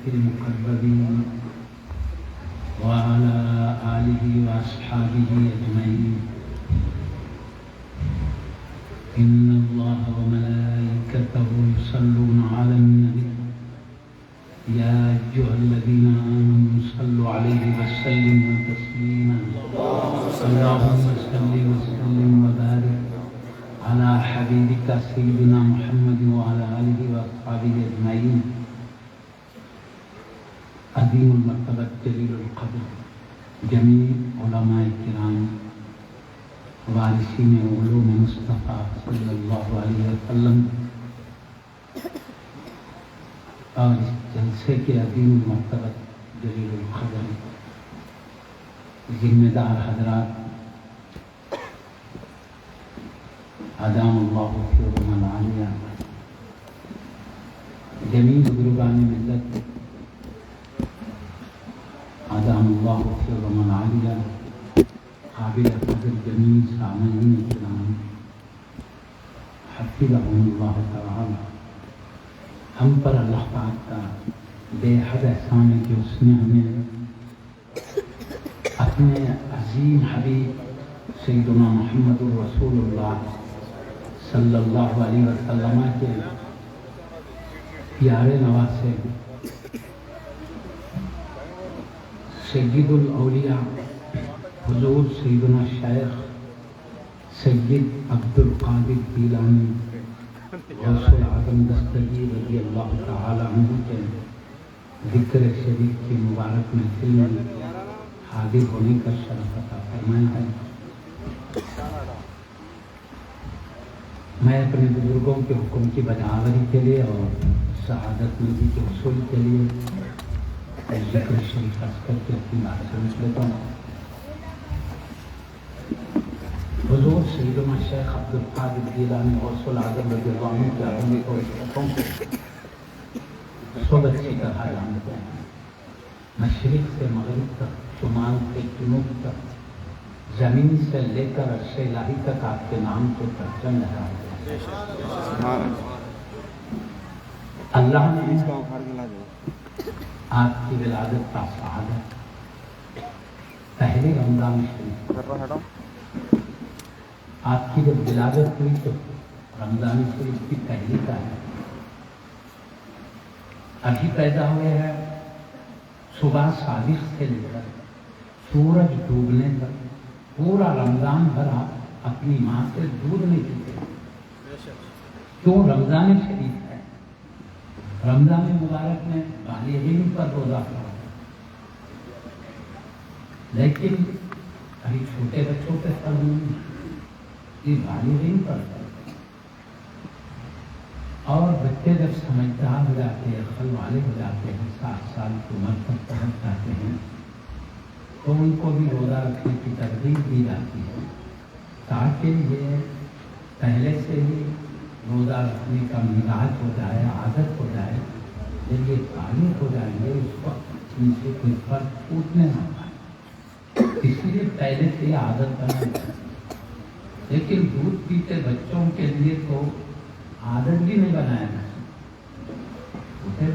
المقربين وعلى آله وأصحابه أجمعين. إن الله وملائكته يصلون على النبي يا أيها الذين آمنوا صلوا عليه وسلموا تسليما. اللهم صل وسلم وبارك على حبيبك سيدنا محمد وعلى آله وأصحابه أجمعين. عظیم المرتبت جلیل القدر جمیع علماء کرام وارثین علوم مصطفیٰ صلی اللہ علیہ وسلم اور اس جلسے کے عظیم المرتبت جلیل القدر ذمہ دار حضرات، ادام اللہ فیکم العالیہ، جمیع بزرگان ملت، ادام اللہ فیکم العالیہ، قابل قدر جمیع سامعین کرام، حفظهم اللہ تعالی. ہم پر اللہ پاک کا بے حد احسان ہے کہ اس نے ہمیں اپنے عظیم حبیب سیدنا محمد رسول اللہ صلی اللہ علیہ وسلم کے پیارے نواسے سید الاولیاء حضور سیدنا شیخ سید عبد القادر جیلانی غوث العظم دستگیر رضی اللہ تعالی عنہ کے ذکر شریف کی مبارک محفل میں حاضر ہونے کا شرف عطا فرمایا ہے. میں اپنے بزرگوں کے حکم کی بجاوری کے لیے اور سعادت نبی کے حصول کے لیے ذکر شریف خاص کر کے اپنی بات سمجھ لیتا ہوں. حضور سیدنا شیخ عبد القادر جیلانی غوث العظم رضی اللہ عنہ کے عظمت اور عزتوں کو سب اچھی طرح جانتے ہیں. مشرق سے مغرب تک، شمال سے جنوب تک، زمین سے لے کر عرش الہی تک آپ کے نام کو پرچم لہراتے ہیں. اللہ نے آپ کی ولادت کا سعادت پہلے رمضان شریف، آپ کی جب ولادت ہوئی تو رمضان شریف کی پہلی تاریخ ابھی پیدا ہوئے ہیں. صبح صادق سے لے کر سورج ڈوبنے تک پورا رمضان بھر آپ اپنی ماں سے دودھ نہیں پیتے. کیوں؟ رمضان شریف ہے. رمضان مبارک میں بالغین پر روزہ رکھا، لیکن ابھی چھوٹے بچوں پہ فرض نہیں، یہ بالغین پر ہے. اور بچے جب سمجھدار ہو جاتے ہیں، عقل والے ہو جاتے ہیں، 7 سال کی عمر تک پہنچ جاتے ہیں، تو ان کو بھی روزہ رکھنے کی ترغیب دی جاتی ہے تاکہ یہ پہلے سے ہی روزہ رکھنے کا مزاج ہو جائے، عادت ہو جائے. جب یہ بالغ ہو جائیں گے اس وقت ان سے کوئی فرق ٹوٹنے نہ پائے، اس لیے پہلے سے یہ عادت بنا جائے. لیکن دودھ پیتے بچوں کے لیے تو عادت بھی نہیں بنایا جا سکتا.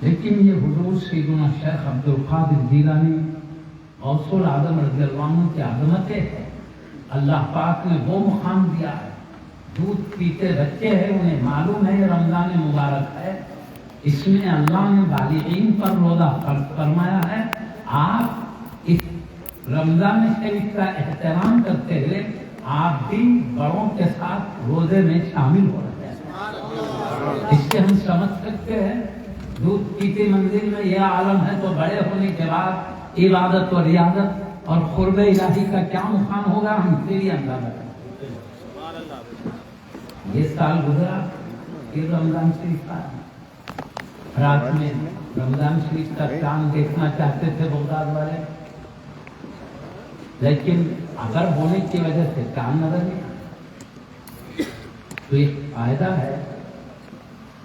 لیکن یہ حضور سیدنا شیخ عبد القادر جیلانی غوث العظم رضی اللہ عنہ کی عظمتیں ہے. اللہ پاک نے وہ مقام دیا ہے. دودھ پیتے بچے ہیں، انہیں معلوم ہے یہ رمضان مبارک ہے، اس میں اللہ نے بالغین پر روزہ فرض فرمایا ہے. آپ اس رمضان شریف کا احترام کرتے ہوئے آپ بھی بڑوں کے ساتھ روزے میں شامل ہو رہے ہیں. اس سے ہم سمجھ سکتے ہیں دودھ پیتی منزل میں یہ عالم ہے تو بڑے ہونے کے بعد عبادت و ریاضت اور قرب الہی کا کیا مقام ہوگا، ہم سے بھی اندازہ کریں. یہ سال گزرا، یہ رمضان شریف کا رات میں رمضان شریف کا چاند دیکھنا چاہتے تھے بغداد والے، لیکن اگر ہونے کی وجہ سے چاند نظر نہیں آیا. تو ایک فائدہ ہے،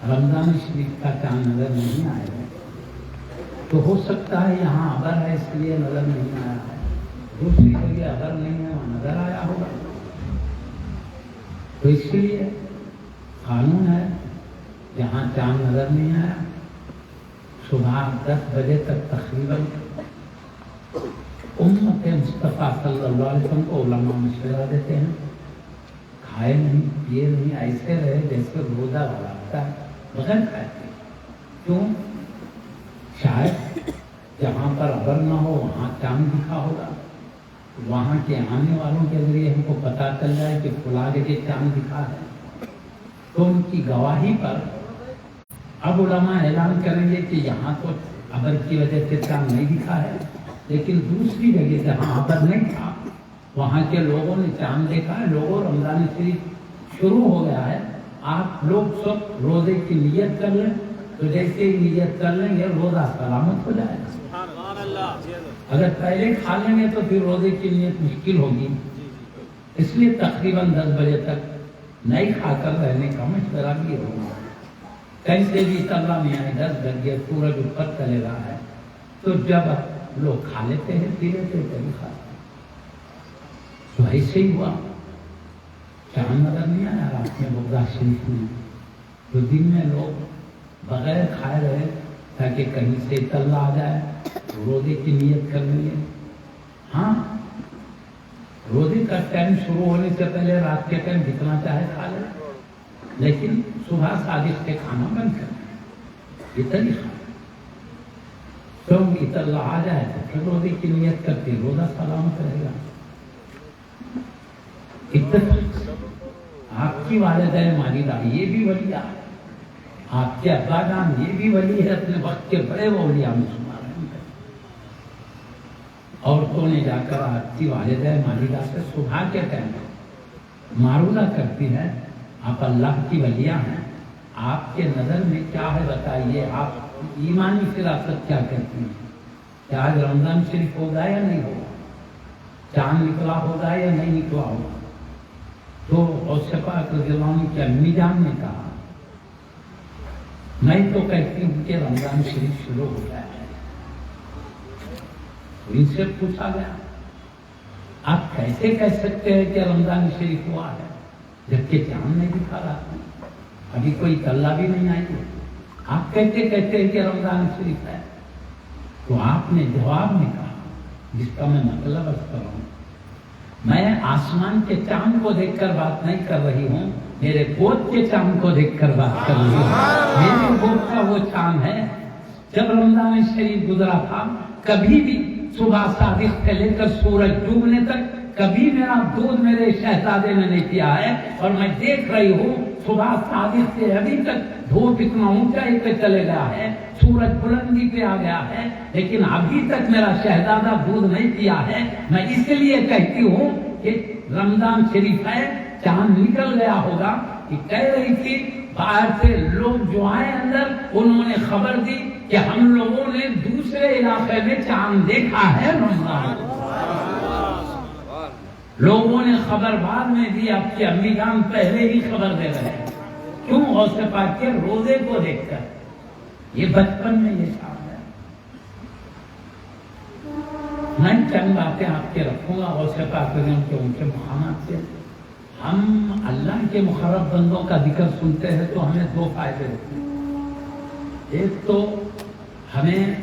رمضان شریف کا چاند نظر نہیں آیا تو ہو سکتا ہے یہاں ابر ہے اس لیے نظر نہیں آیا ہے، دوسری جگہ ابر نہیں ہے وہاں نظر آیا ہوگا. تو اس لیے قانون ہے جہاں چاند نظر نہیں آیا صبح 10 بجے تک تقریباً امت مصطفیٰ صلی اللہ علیہ وسلم کو علماء مشورہ دیتے ہیں، کھائے نہیں پیے نہیں، ایسے رہے جیسے روزہ والا ہوتا ہے، بغیر کھائے پیے۔ کیوں؟ شاید جہاں پر ابر نہ ہو وہاں چاند دکھا ہوگا، وہاں کے آنے والوں کے ذریعے ہم کو پتہ چل جائے کہ فلاں جگہ چاند دکھا ہے، تو ان کی گواہی پر اب علماء اعلان کریں گے کہ یہاں تو ابر کی وجہ سے چاند نہیں دکھا ہے، لیکن دوسری جگہ جہاں ابر نہیں تھا وہاں کے لوگوں نے چاند دیکھا ہے۔ لوگوں رمضان شریف شروع ہو گیا ہے، آپ لوگ سب روزے کی نیت کر لیں، تو جیسے ہی نیت کر لیں گے روزہ سلامت ہو جائے گا۔ اگر پہلے کھا لیں گے تو پھر روزے کی نیت مشکل ہوگی، اس لیے تقریباً 10 بجے تک نہیں کھا کر رہنے کا مشورہ بھی ہوگا۔ کیسے بھی طلع میں آئے 10 بجے سورج اوپر چلے رہا ہے تو جب لوگ کھا لیتے ہیں پی لیتے ہیں کبھی کھاتے ہیں، تو ایسے ہی ہوا۔ چاند نظر نہیں آیا رات میں بغداد شریف میں، تو دن میں لوگ بغیر کھائے رہے تاکہ کہیں سے طلع آ جائے، روزے کی نیت کر لیں گے۔ ہاں روزے کا ٹائم شروع ہونے سے پہلے رات کے ٹائم جتنا چاہے کھا لے، لیکن صبح صادق سے کھانا بند کرنا، یہ طریقہ کیوں طلع آ جائے تو پھر روزے کی نیت کرتے روزہ سلامت رہے گا۔ آپ کی والدہ ماجدہ یہ بھی ولی ہے، آپ کے ابا جان یہ بھی ولی ہے، اپنے وقت کے بڑے اولیاء مسلمان ہیں۔ عورتوں نے جا کر آپ کی والدہ ماجدہ سے صبح کے ٹائم معروضہ کرتی ہے، آپ اللہ کی ولیاں ہیں، آپ کے نظر میں کیا ہے بتائیے، آپ ایمانی فراست کیا کرتی ہیں، کیا آج رمضان شریف ہوگا یا نہیں ہوگا، چاند نکلا ہوگا یا نہیں نکلا ہوگا؟ تو غوث پاک رضی اللہ عنہ کی امی جان نے کہا میں تو کہتی ہوں کہ رمضان شریف شروع ہو گیا ہے۔ تو ان سے پوچھا گیا آپ کیسے کہہ سکتے ہیں کہ رمضان شریف ہوا ہے جبکہ چاند نہیں دکھا رہا، ابھی کوئی طلع بھی نہیں آئی ہے، آپ کہتے ہیں کہ رمضان شریف ہے؟ تو آپ نے جواب میں کہا جس کا میں مطلب عرض کر رہا ہوں، میں آسمان کے چاند کو دیکھ کر بات نہیں کر رہی ہوں، میرے گود کے چاند کو دیکھ کر بات کر رہی ہوں۔ میرے گود کا وہ چاند ہے جب رمضان شریف گزرا تھا، کبھی بھی صبح صادق سے لے کر سورج ڈوبنے تک کبھی میرا دودھ میرے شہزادے نے نہیں پیا ہے، اور میں دیکھ رہی ہوں صبح صادق سے ابھی تک دھوپ اتنا اونچائی پہ چلے گیا ہے، سورج بلندی پہ آ گیا ہے، لیکن ابھی تک میرا شہزادہ دودھ نہیں پیا ہے۔ میں اس لیے کہتی ہوں کہ رمضان شریف ہے، چاند نکل گیا ہوگا۔ کہ کہہ رہی تھی باہر سے لوگ جو آئے اندر انہوں نے خبر دی کہ ہم لوگوں نے دوسرے علاقے میں چاند دیکھا ہے رمضان۔ لوگوں نے خبر بعد میں دی، آپ کی امی جان پہلے ہی خبر دے رہے ہیں، کیوں؟ غوث پاک کے روزے کو دیکھ کر۔ یہ بچپن میں یہ شام ہے۔ میں چند باتیں آپ کے رکھوں گا غوث پاک کے ان کے مقامات سے۔ ہم اللہ کے مقرب بندوں کا ذکر سنتے ہیں تو ہمیں دو فائدے ہوتے ہیں۔ ایک تو ہمیں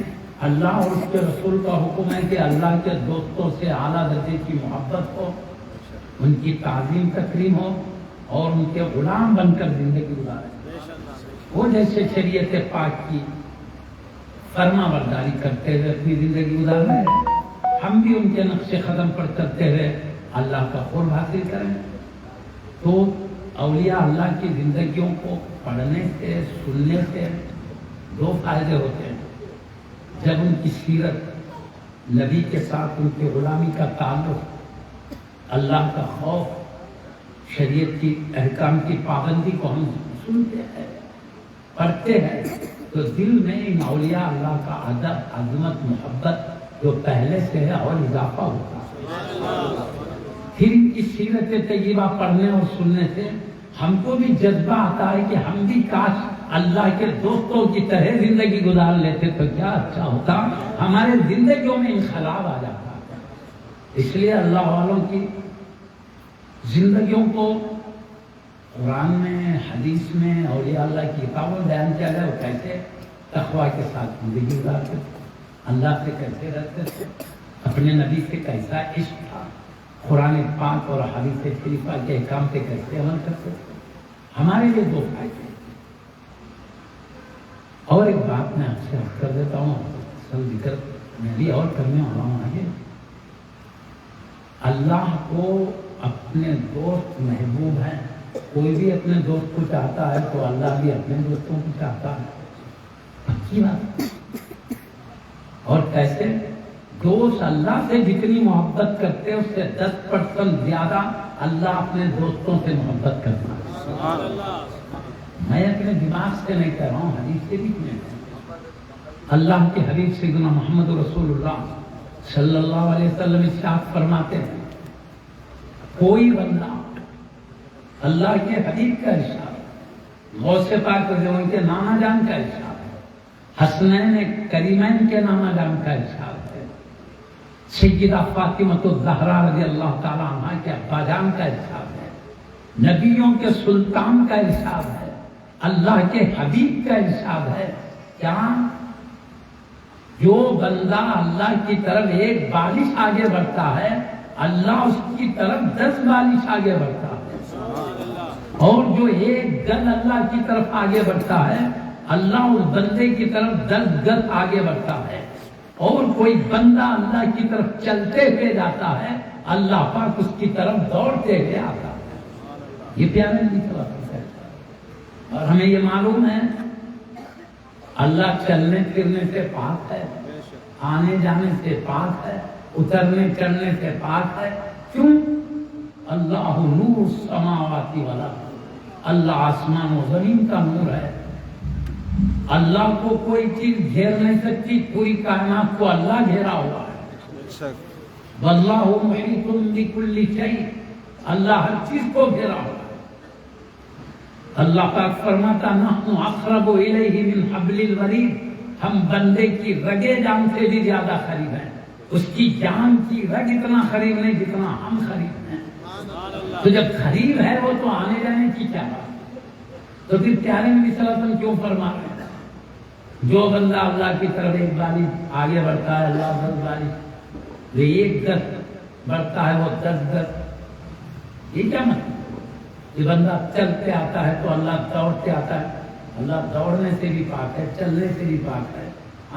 اللہ اور اس کے رسول کا حکم ہے کہ اللہ کے دوستوں سے اعلیٰ درجے کی محبت ہو، ان کی تعظیم تکریم ہو اور ان کے غلام بن کر زندگی گزارے۔ وہ جیسے شریعت پاک کی فرما برداری کرتے ہوئے اپنی زندگی گزار رہے ہیں، ہم بھی ان کے نقش قدم پر چلتے ہوئے اللہ کا قرب حاصل کریں۔ تو اولیاء اللہ کی زندگیوں کو پڑھنے سے سننے سے دو فائدے ہوتے ہیں۔ جب ان کی سیرت، نبی کے ساتھ ان کی غلامی کا تعلق، اللہ کا خوف، شریعت کی احکام کی پابندی کو ہم سنتے ہیں، پڑھتے ہیں، تو دل میں ان اولیاء اللہ کا ادب، عظمت، محبت جو پہلے سے ہے اور اضافہ ہوتا ہے۔ پھر ان کی سیرت طیبہ پڑھنے اور سننے سے ہم کو بھی جذبہ آتا ہے کہ ہم بھی کاش اللہ کے دوستوں کی طرح زندگی گزار لیتے تو کیا اچھا ہوتا، ہمارے زندگیوں میں انقلاب آ جاتا۔ اس لیے اللہ والوں کی زندگیوں کو قرآن میں، حدیث میں، اولیاء اللہ کی کتابوں میں بیان کیا گیا وہ کیسے تقوی کے ساتھ زندگی گزارتے تھے، اللہ سے کیسے رہتے تھے، اپنے نبی سے کیسا عشق تھا، قرآن پاک اور حدیث شریفہ کے احکام پہ کیسے عمل کرتے تھے، ہمارے لیے دو فائدے۔ اور ایک بات میں آپ سے عرض کر دیتا ہوں، اصل ذکر میں بھی اور کرنے والا ہوں آگے۔ اللہ کو اپنے دوست محبوب ہیں، کوئی بھی اپنے دوست کو چاہتا ہے تو اللہ بھی اپنے دوستوں کو چاہتا ہے، اچھی بات۔ اور کیسے؟ دوست اللہ سے جتنی محبت کرتے ہیں اس سے 10% زیادہ اللہ اپنے دوستوں سے محبت کرتا ہے۔ میں اپنے دماغ سے نہیں کہہ رہا ہوں، حدیث سے بھی نہیں۔ اللہ کے حبیب سیدنا محمد رسول اللہ صلی اللہ علیہ وسلم ارشاد فرماتے ہیں، کوئی بندہ اللہ کے حبیب کا ارشاد، غوث پاک ان کے نانا جان کا ارشاد ہے، حسنین کریمین کے نانا جان کا ارشاد ہے، سیدہ فاطمہ الزہرا رضی اللہ تعالی عنہا کے ابا جان کا ارشاد ہے، نبیوں کے سلطان کا ارشاد ہے، اللہ کے حبیب کا ارشاد ہے، کیا جو بندہ اللہ کی طرف ایک بالش آگے بڑھتا ہے اللہ اس کی طرف 10 بالش آگے بڑھتا ہے، اور جو ایک گز اللہ کی طرف آگے بڑھتا ہے اللہ اس بندے کی طرف 10 گز آگے بڑھتا ہے، اور کوئی بندہ اللہ کی طرف چلتے ہوئے جاتا ہے اللہ پاک اس کی طرف دوڑتے ہوئے آتا ہے۔ یہ پیارے نبی صلی اللہ علیہ وسلم ہے، اور ہمیں یہ معلوم ہے اللہ چلنے پھرنے سے پاک ہے، آنے جانے سے پاک ہے، اترنے چڑھنے سے پاک ہے۔ کیوں؟ اللہ نور السماوات والارض، اللہ آسمان و زمین کا نور ہے، اللہ کو کوئی چیز گھیر نہیں سکتی، پوری کائنات کو اللہ گھیرا ہوا ہے، واللہ محیط بکل شیء، اللہ ہر چیز کو گھیرا ہوا ہے۔ اللہ پاک فرماتا نحن اقرب الیہ من حبل الورید، ہم بندے کی رگے جان سے بھی زیادہ قریب ہیں، اس کی جان کی رگ اتنا قریب نہیں جتنا ہم قریب ہیں۔ تو جب قریب ہے وہ تو آنے جانے کی کیا بات؟ تو پھر پیارے نبی صلی اللہ علیہ وسلم کیوں فرما رہے ہیں جو بندہ اللہ کی طرف ایک بالش آگے بڑھتا ہے اللہ 10 بالش، جو ایک گز بڑھتا ہے وہ 10 گز، یہ کیا مطلب؟ یہ بندہ چلتے آتا ہے تو اللہ دوڑتے آتا ہے، اللہ دوڑنے سے بھی پاک ہے، چلنے سے بھی پاک ہے،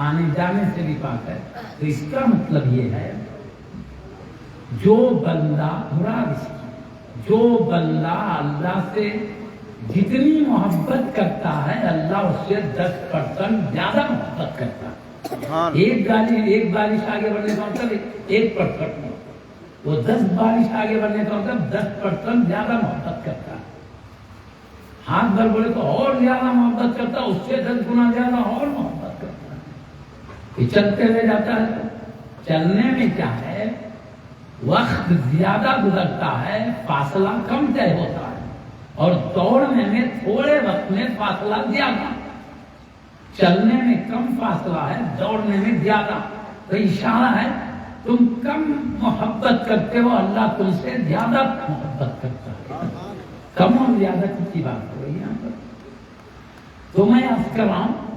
آنے جانے سے بھی پاک ہے۔ تو اس کا مطلب یہ ہے جو بندہ مراد اس کی، جو بندہ اللہ سے جتنی محبت کرتا ہے اللہ اس سے 10% زیادہ محبت کرتا ہے۔ ایک بالش آگے بڑھنے کا مطلب 1%، وہ 10 بالش آگے بڑھنے کا مطلب 10% زیادہ محبت کرتا ہے۔ ہاتھ بھر بولے تو اور زیادہ محبت کرتا ہے، اس سے 10 گنا زیادہ اور محبت کرتا ہے۔ یہ چلتے ہوئے جاتا ہے تو چلنے میں کیا ہے، وقت زیادہ گزرتا ہے، فاصلہ کم طے ہوتا ہے، اور دوڑنے میں تھوڑے وقت میں فاصلہ زیادہ، چلنے میں کم فاصلہ ہے، دوڑنے میں زیادہ۔ تو اشارہ ہے تم کم محبت کرتے ہو، اللہ تم سے زیادہ محبت کرتا ہے۔ کم اور زیادہ کی بات ہو رہی ہے یہاں پر۔ تو میں عرض کر رہا ہوں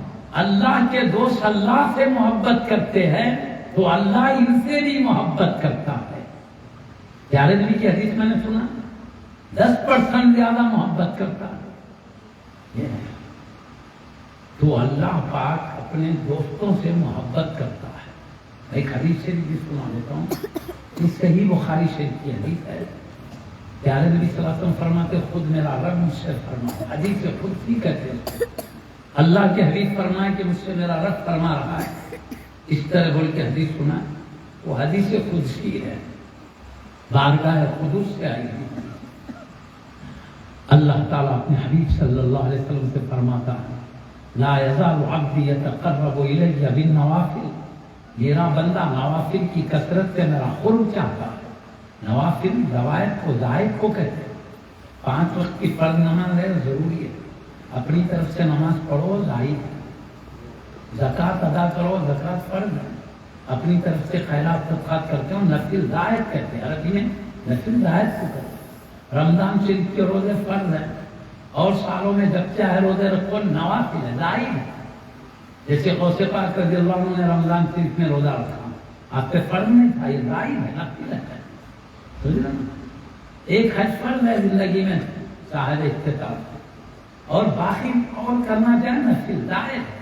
اللہ کے دوست اللہ سے محبت کرتے ہیں تو اللہ ان سے بھی محبت کرتا ہے۔ پیارے نبی کی حدیث میں نے سنا 10% زیادہ محبت کرتا ہے، تو اللہ پاک اپنے دوستوں سے محبت کرتا ہے۔ ایک حدیث سے بھی سنا دیتا ہوں، یہ صحیح بخاری شریف کی حدیث ہے۔ پیارے نبی صلی اللہ علیہ وسلم فرماتے خود میرا رب مجھ سے فرمائے، حدیث سے خود ہی کہتے ہیں، اللہ کے حبیب فرمائے کہ مجھ سے میرا رب فرما رہا ہے، اس طرح بول کے حدیث سنا، وہ حدیث قدسی ہے، بارگاہ قدس سے آئی ہے۔ اللہ تعالیٰ اپنے حبیب صلی اللہ علیہ وسلم سے فرماتا ہے لا یزال عبدی یتقرب الی بالنوافل، میرا بندہ نوافل کی کثرت سے میرا قرب چاہتا ہے۔ نوافل روایت کو زائد کو کہتے ہیں، 5 وقت کی فرض نماز ہے ضروری ہے، اپنی طرف سے نماز پڑھو زائد، زکوٰۃ ادا کرو زکوٰۃ فرض ہے، اپنی طرف سے خیرات صدقات کرتے ہو نفل زائد کہتے ہیں، عربی میں نفل زائد کو کہتے ہیں۔ رمضان شریف کے روزے فرض ہیں، اور سالوں میں جب چاہے روزے رکھو نوافل ہے زائد ہے۔ جیسے غوث پاک رضی اللہ عنہ نے رمضان شریف میں روزہ رکھا، آپ پہ فرض نہیں تھا، یہ دائی ہے، نفل ہے، سمجھ رہے نا؟ ایک حج فرض ہے زندگی میں صاحب استطاعت، اور باقی اور کرنا چاہے نفل دائر ہے۔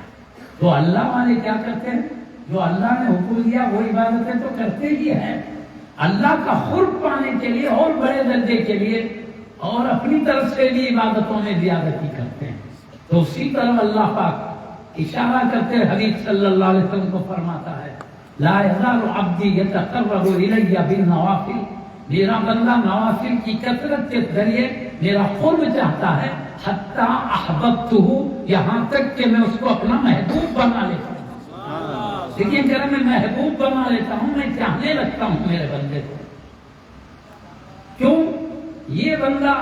تو اللہ والے کیا کرتے ہیں؟ جو اللہ نے حکم دیا وہ عبادتیں تو کرتے ہی ہیں، اللہ کا قرب پانے کے لیے اور بڑے درجے کے لیے اور اپنی طرف سے بھی عبادتوں میں زیادتی کرتے ہیں۔ تو اسی طرح اللہ پاک اشارہ کرتے حبیب صلی اللہ علیہ وسلم کو فرماتا ہے، لا یزال عبدی یتقرب الی بالنوافل، میرا بندہ نوافل کی کثرت کے ذریعے میرا قرب چاہتا ہے، حتی احببتہ، یہاں تک کہ میں اس کو اپنا محبوب بنا لیتا ہوں۔ لیکن کہ میں محبوب بنا لیتا ہوں، میں چاہنے لگتا ہوں میرے بندے کو۔ کیوں؟ یہ بندہ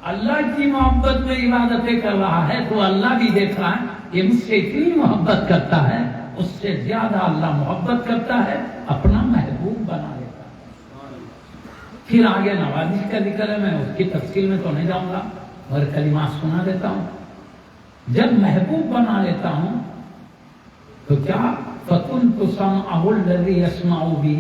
اللہ کی محبت میں عبادتیں کر رہا ہے تو اللہ بھی دیکھ رہا ہے یہ مجھ سے اتنی محبت کرتا ہے، اس سے زیادہ اللہ محبت کرتا ہے، اپنا محبوب بنا لیتا ہے۔ پھر آگے نوازش کا ذکر ہے، میں اس کی تفصیل میں تو نہیں جاؤں گا اور کلمات سنا دیتا ہوں۔ جب محبوب بنا لیتا ہوں تو کیا فَكُنْتُ سَمْعَهُ الَّذِي يَسْمَعُ بِهِ،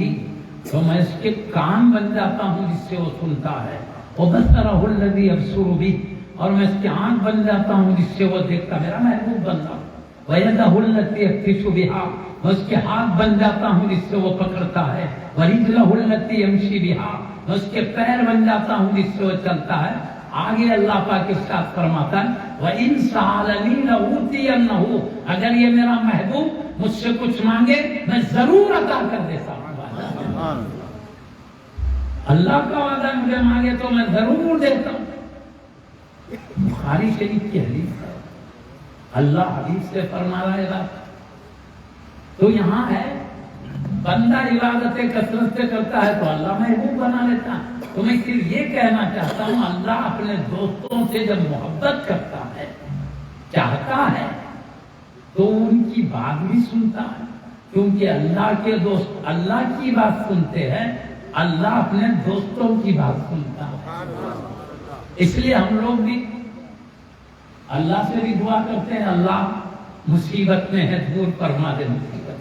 تو میں اس کے کان بن جاتا ہوں جس سے وہ سنتا ہے، وَبَصَرَهُ الَّذِي يَبْصُرُ بِهِ، اور میں اس کے آنکھ بن جاتا ہوں جس سے وہ دیکھتا، میرا محبوب بندہ، وَيَدَهُ الَّتِي يَبْطِشُ بِهَا، میں اس کے ہاتھ بن جاتا ہوں جس سے وہ پکڑتا ہے، وَرِجْلَهُ الَّتِي يَمْشِي بِهَا، میں اس کے پیر بن جاتا ہوں جس سے وہ چلتا ہے۔ آگے اللہ پاک ارشاد فرماتا ہے، وَإِن سَأَلَنِي لَأُوتِيَنَّهُ، اگر یہ میرا محبوب مجھ سے کچھ مانگے میں ضرور عطا کر دیتا ہوں۔ اللہ کا وعدہ مجھے مانگے تو میں ضرور دیتا ہوں۔ بخاری شریف کی حدیث ہے، اللہ حدیث سے فرما رہا ہے بات۔ تو یہاں ہے بندہ عبادتیں کثرت سے کرتا ہے تو اللہ محبوب بنا لیتا ہے۔ تو میں صرف یہ کہنا چاہتا ہوں، اللہ اپنے دوستوں سے جب محبت کرتا ہے، چاہتا ہے، تو ان کی بات بھی سنتا ہے، کیونکہ اللہ کے دوست اللہ کی بات سنتے ہیں، اللہ اپنے دوستوں کی بات سنتا ہے۔ اس لیے ہم لوگ بھی اللہ سے بھی دعا کرتے ہیں، اللہ مصیبت میں ہے دور فرما دے مصیبت،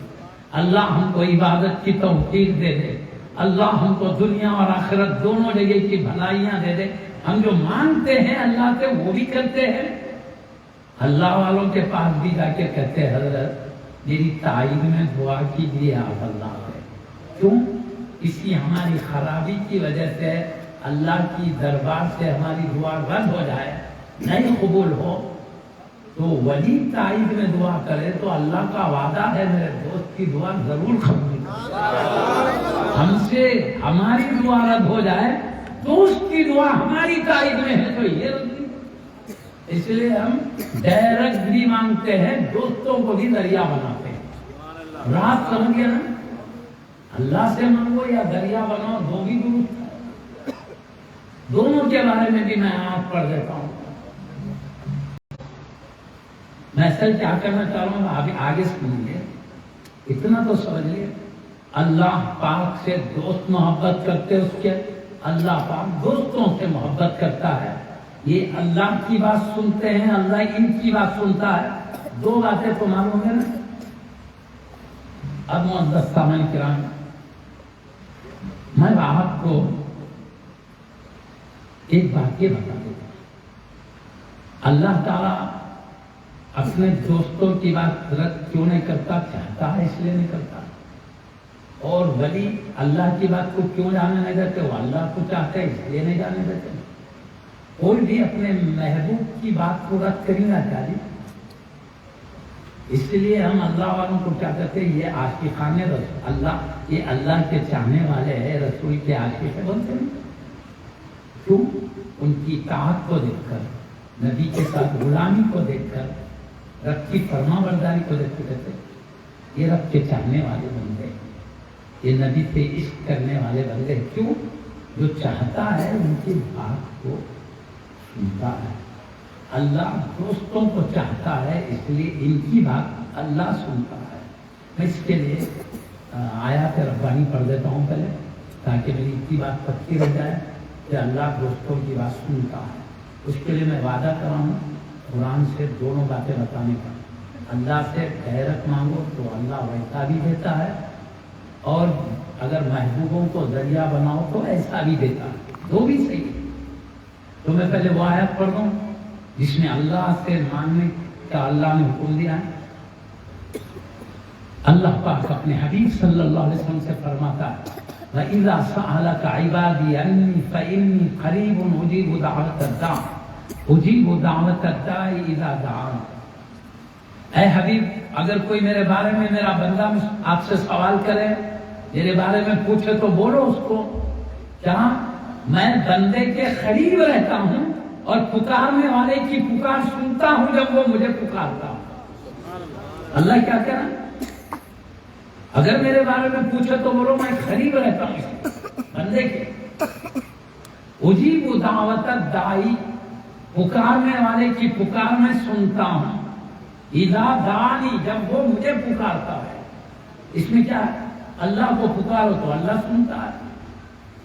اللہ ہم کو عبادت کی توفیق دے دے، اللہ ہم کو دنیا اور آخرت دونوں جگہ کی بھلائیاں دے دے۔ ہم جو مانگتے ہیں اللہ سے وہ بھی کرتے ہیں، اللہ والوں کے پاس بھی جا کے کہتے ہیں حضرت میری تائید میں دعا کیجیے آپ اللہ سے۔ کیوں؟ اسی ہماری خرابی کی وجہ سے اللہ کی دربار سے ہماری دعا رد ہو جائے، نہیں قبول ہو، تو ولی تائید میں دعا کرے تو اللہ کا وعدہ ہے میرے دوست کی دعا ضرور قبول کرے۔ ہم سے ہماری دعا رد ہو جائے، دوست کی دعا ہماری تائید میں ہے تو یہ رد نہیں۔ اس لیے ہم ڈائریکٹ بھی مانگتے ہیں، دوستوں کو بھی دریا بناتے ہیں۔ رات سمجھ گیا نا، اللہ سے مانگو یا دریا بناؤ، دو بھی درست ہے۔ دونوں کے بارے میں بھی میں آپ پڑھ دیتا ہوں۔ میں اصل کیا کرنا چاہ رہا ہوں، ابھی آگے سنیے، اتنا تو سمجھ لیے، اللہ پاک سے دوست محبت کرتے اس کے، اللہ پاک دوستوں سے محبت کرتا ہے۔ یہ اللہ کی بات سنتے ہیں، اللہ ان کی بات سنتا ہے۔ دو باتیں تو معلوم ہے نا۔ اب معزز سامعین کرام، میں آپ کو ایک بات یہ بتا دیتا ہوں، اللہ تعالیٰ اپنے دوستوں کی بات رد کیوں نہیں کرتا؟ چاہتا ہے اس لیے نہیں کرتا۔ اور ولی اللہ کی بات کو کیوں جانے نہیں دیتے؟ وہ اللہ کو چاہتے ہیں اس لیے نہیں جانے دیتے۔ کوئی بھی اپنے محبوب کی بات کو رد کریں گا چاہیے، اس لیے ہم اللہ والوں کو کیا کہتے ہیں، یہ عاشقان رسول اللہ، یہ اللہ کے چاہنے والے ہیں، رسول کے عاشق بنتے ہیں۔ کیوں؟ ان کی اطاعت کو دیکھ کر، نبی کے ساتھ غلامی کو دیکھ کر، رب کی فرما برداری کو دیکھ کر کہتے ہیں یہ رب کے چاہنے والے بندے، یہ نبی سے عشق کرنے والے بندے۔ کیوں؟ جو چاہتا ہے ان کی بات کو سنتا ہے۔ اللہ دوستوں کو چاہتا ہے، اس لیے ان کی بات اللہ سنتا ہے۔ میں اس کے لیے آیات ربانی پڑھ دیتا ہوں پہلے، تاکہ میری اتنی بات پکی رہ جائے کہ اللہ دوستوں کی بات سنتا ہے۔ اس کے لیے میں وعدہ کر رہا ہوں قرآن سے دونوں باتیں بتانے کا۔ اللہ سے خیرت مانگو تو اللہ ویسا بھی دیتا ہے، اور اگر محبوبوں کو ذریعہ بناؤ تو ایسا بھی دیتا ہے، دو بھی صحیح ہے۔ تو میں پہلے وہ آیت پڑھ دوں جس میں اللہ سے مانگنے کا اللہ نے حکم دیا ہے۔ اللہ پاک اپنے حبیب صلی اللہ علیہ وسلم سے فرماتا ہے وَإِذَا سَأَلَكَ عِبَادِي عَنِّي فَإِنِّي قَرِيبٌ أُجِيبُ دَعْوَةَ الدَّاعِ إِذَا دَعَانِ۔ اے حبیب، اگر کوئی میرے بارے میں، میرا بندہ آپ سے سوال کرے، میرے بارے میں پوچھے تو بولو اس کو کیا میں بندے کے قریب رہتا ہوں اور پکارنے والے کی پکار سنتا ہوں جب وہ مجھے پکارتا ہوں۔ اللہ کیا کہہ رہا ہے؟ اگر میرے بارے میں پوچھے تو بولو میں قریب رہتا ہوں بندے کے، اجیب دعوت الداعی، پکارنے والے کی پکار میں سنتا ہوں، اذا دعانی، جب وہ مجھے پکارتا ہے۔ اس میں کیا ہے؟ اللہ کو پکارو تو اللہ سنتا ہے،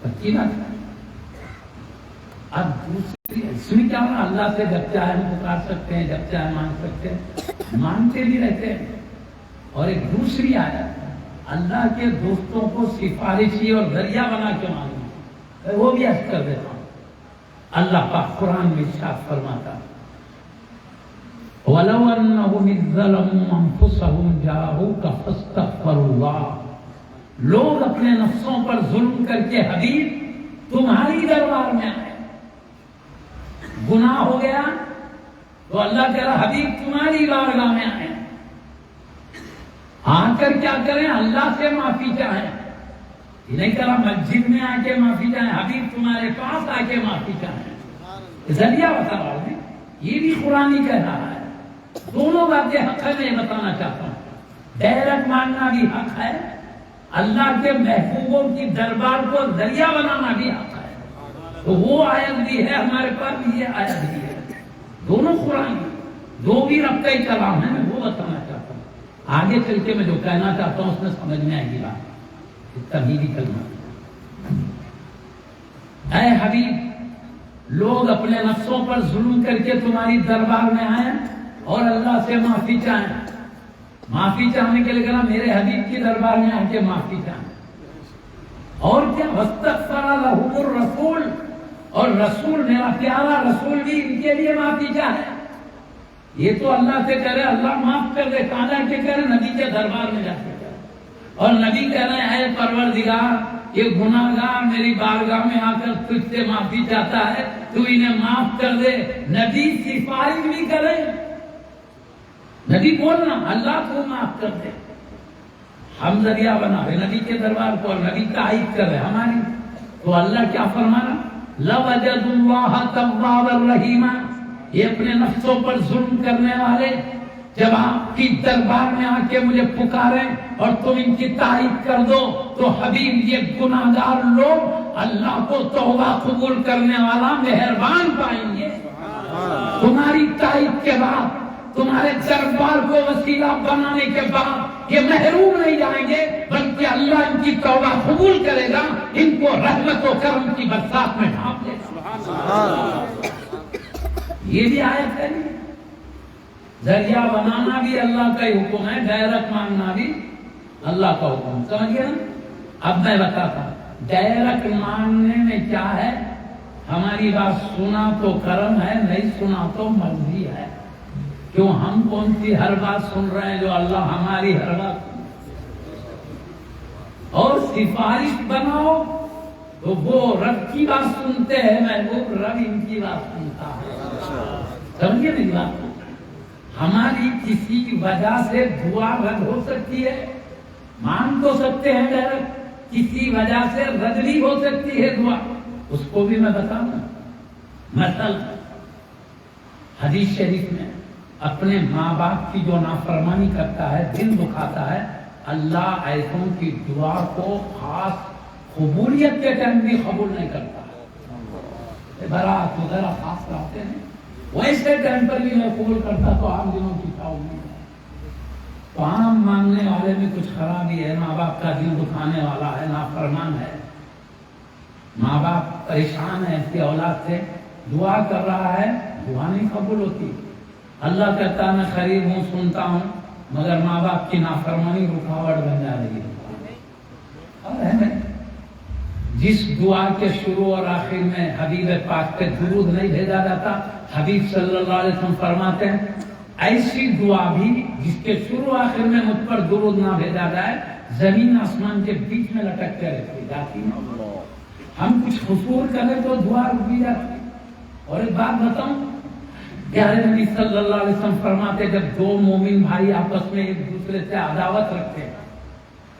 سچی بات ہے۔ اب دوسری اس میں کیا ہونا، اللہ سے جب چاہے ہم پکار سکتے ہیں، جب چاہے مانگ سکتے ہیں، مانگتے بھی رہتے ہیں۔ اور ایک دوسری آیت، اللہ کے دوستوں کو سفارشی اور ذریعہ بنا کے مانگنا، وہ بھی عرض کر دیتا ہوں۔ اللہ پاک قرآن میں ارشاد فرماتا ہے وَلَوْ أَنَّهُمْ إِذْ ظَلَمُوا أَنفُسَهُمْ جَاءُوكَ فَاسْتَغْفَرُوا اللَّهَ، لوگ اپنے نفسوں پر ظلم کر کے حبیب تمہاری دربار میں آئے، گناہ ہو گیا تو اللہ کہہ رہا حبیب تمہاری بارگاہ میں آئے، آ کر کیا کریں؟ اللہ سے معافی چاہیں۔ یہ نہیں کہا مسجد میں آ کے معافی چاہیں، حبیب تمہارے پاس آ کے معافی چاہیں۔ ذریعہ بتا رہا ہوں، یہ بھی قرآن ہی کہہ رہا ہے۔ دونوں باتیں حق ہے، میں بتانا چاہتا ہوں۔ ڈائریکٹ مانگنا بھی حق ہے، اللہ کے محبوبوں کی دربار کو ذریعہ بنانا بھی حق ہے۔ تو وہ آیت بھی ہے ہمارے پاس، یہ آیت بھی ہے، دونوں قرآن، دو بھی رب کا ہی کلام ہے، میں وہ بتانا چاہتا ہوں۔ آگے چل کے میں جو کہنا چاہتا ہوں اس میں سمجھ میں آئے گی بات، تمہیدی کلمہ۔ اے حبیب، لوگ اپنے نفسوں پر ظلم کر کے تمہاری دربار میں آئیں اور اللہ سے معافی چاہیں۔ معافی چاہنے کے لیے کہنا میرے حبیب کی دربار میں آ کے معافی چاہیں۔ اور کیا؟ وَاسْتَغْفَرَ لَهُمُ الرَّسُولُ، اور رسول، میرا پیارا رسول بھی ان کے لیے معافی چاہے۔ یہ تو اللہ سے کہہ رہے اللہ معاف کر دے، کہاں جا کے کہہ رہے؟ نبی کے دربار میں جا کے کہہ رہے، اور نبی کہہ رہے ہیں اے پروردگار، یہ گناہگار میری بارگاہ میں آ کر تجھ سے معافی چاہتا ہے، تو انہیں معاف کر دے۔ نبی سفارش بھی کرے، نبی بولنا اللہ کو معاف کر دے، ہم ذریعہ بنا رہے نبی کے دربار کو، اور نبی تائید کر رہے ہماری۔ تو اللہ کیا فرمانا؟ لَوَجَدُوا اللَّهَ تَوَّابًا رَحِيمًا، یہ اپنے نفسوں پر ظلم کرنے والے جب آپ کی دربار میں آ کے مجھے پکاریں اور تم ان کی تائید کر دو تو حبیب یہ گناہگار لوگ اللہ کو توبہ قبول کرنے والا مہربان پائیں گے۔ تمہاری تائید کے بعد، تمہارے دربار کو وسیلہ بنانے کے بعد یہ محروم نہیں جائیں گے، بلکہ اللہ ان کی توبہ قبول کرے گا، ان کو رحمت و کرم کی برسات میں ڈھانپ لے گا۔ یہ بھی آیت ہے، ذریعہ بنانا بھی اللہ کا ہی حکم ہے، ڈائریکٹ مانگنا بھی اللہ کا حکم، سمجھ گئے نا؟ اب میں بتاتا ہوں ڈائریکٹ مانگنے میں کیا ہے۔ ہماری بات سنا تو کرم ہے، نہیں سنا تو مرضی ہے۔ کیوں ہم کون سی ہر بات سن رہے ہیں جو اللہ ہماری ہر بات سن؟ اور سفارش بناؤ تو وہ رب کی بات سنتے ہیں، محبوب رب ان کی بات سنتا ہے۔ سمجھے میری بات؟ ہماری کسی وجہ سے دعا رد ہو سکتی ہے، مان تو سکتے ہیں ڈائریکٹ، کسی وجہ سے رد بھی ہو سکتی ہے دعا، اس کو بھی میں بتاؤں گا۔ مثلا حدیث شریف میں اپنے ماں باپ کی جو نافرمانی کرتا ہے، دل دکھاتا ہے، اللہ ایسوں کی دعا کو خاص قبولیت کے ٹائم بھی قبول نہیں کرتا۔ برات وغیرہ خاص رہتے ہیں، ویسے ٹائم پر بھی میں قبول کرتا تو عام دنوں کی کیا امید ہے؟ تو عام مانگنے والے میں کچھ خرابی ہے، ماں باپ کا دل دکھانے والا ہے، نافرمان ہے، ماں باپ پریشان ہے اس کی اولاد سے، دعا کر رہا ہے، دعا نہیں قبول ہوتی۔ اللہ کہتا ہے میں قریب ہوں، سنتا ہوں، مگر ماں باپ کی نافرمانی رکاوٹ بن جا رہی ہے۔ جس دعا کے شروع اور آخر میں حبیب پاک پہ درود نہیں بھیجا جاتا، حبیب صلی اللہ علیہ وسلم فرماتے ہیں ایسی دعا بھی جس کے شروع آخر میں مجھ پر درود نہ بھیجا جائے، زمین آسمان کے بیچ میں لٹک کے رکھی جاتی ہے۔ ہم کچھ قصور کریں تو دعا رک بھی جاتی ہے۔ اور ایک بات بتاؤں، پیارے نبی صلی اللہ علیہ وسلم فرماتے جب دو مومن بھائی آپس میں ایک دوسرے سے عداوت رکھتے ہیں،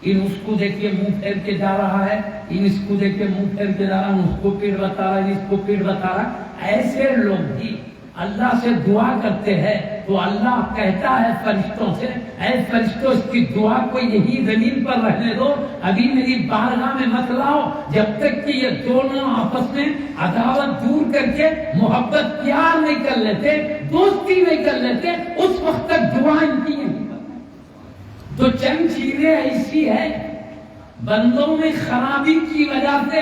ان اس کو دیکھ کے منہ پھیر کے جا رہا ہے، ان اس کو دیکھ کے منہ پھیر کے جا رہا ہے، اس کو پیٹ بتا رہا ہے، اس کو پیٹ بتا رہا ہے، ایسے لوگ بھی اللہ سے دعا کرتے ہیں تو اللہ کہتا ہے فرشتوں سے، اے فرشتوں اس کی دعا کو یہی زمین پر رہنے دو، ابھی میری بارگاہ میں مت لاؤ، جب تک کہ یہ دونوں آپس میں عداوت دور کر کے محبت پیار نہیں کر لیتے، دوستی نہیں کر لیتے، اس وقت تک دعا ان کی نہیں۔ تو چند چیزیں ایسی ہے بندوں میں خرابی کی وجہ سے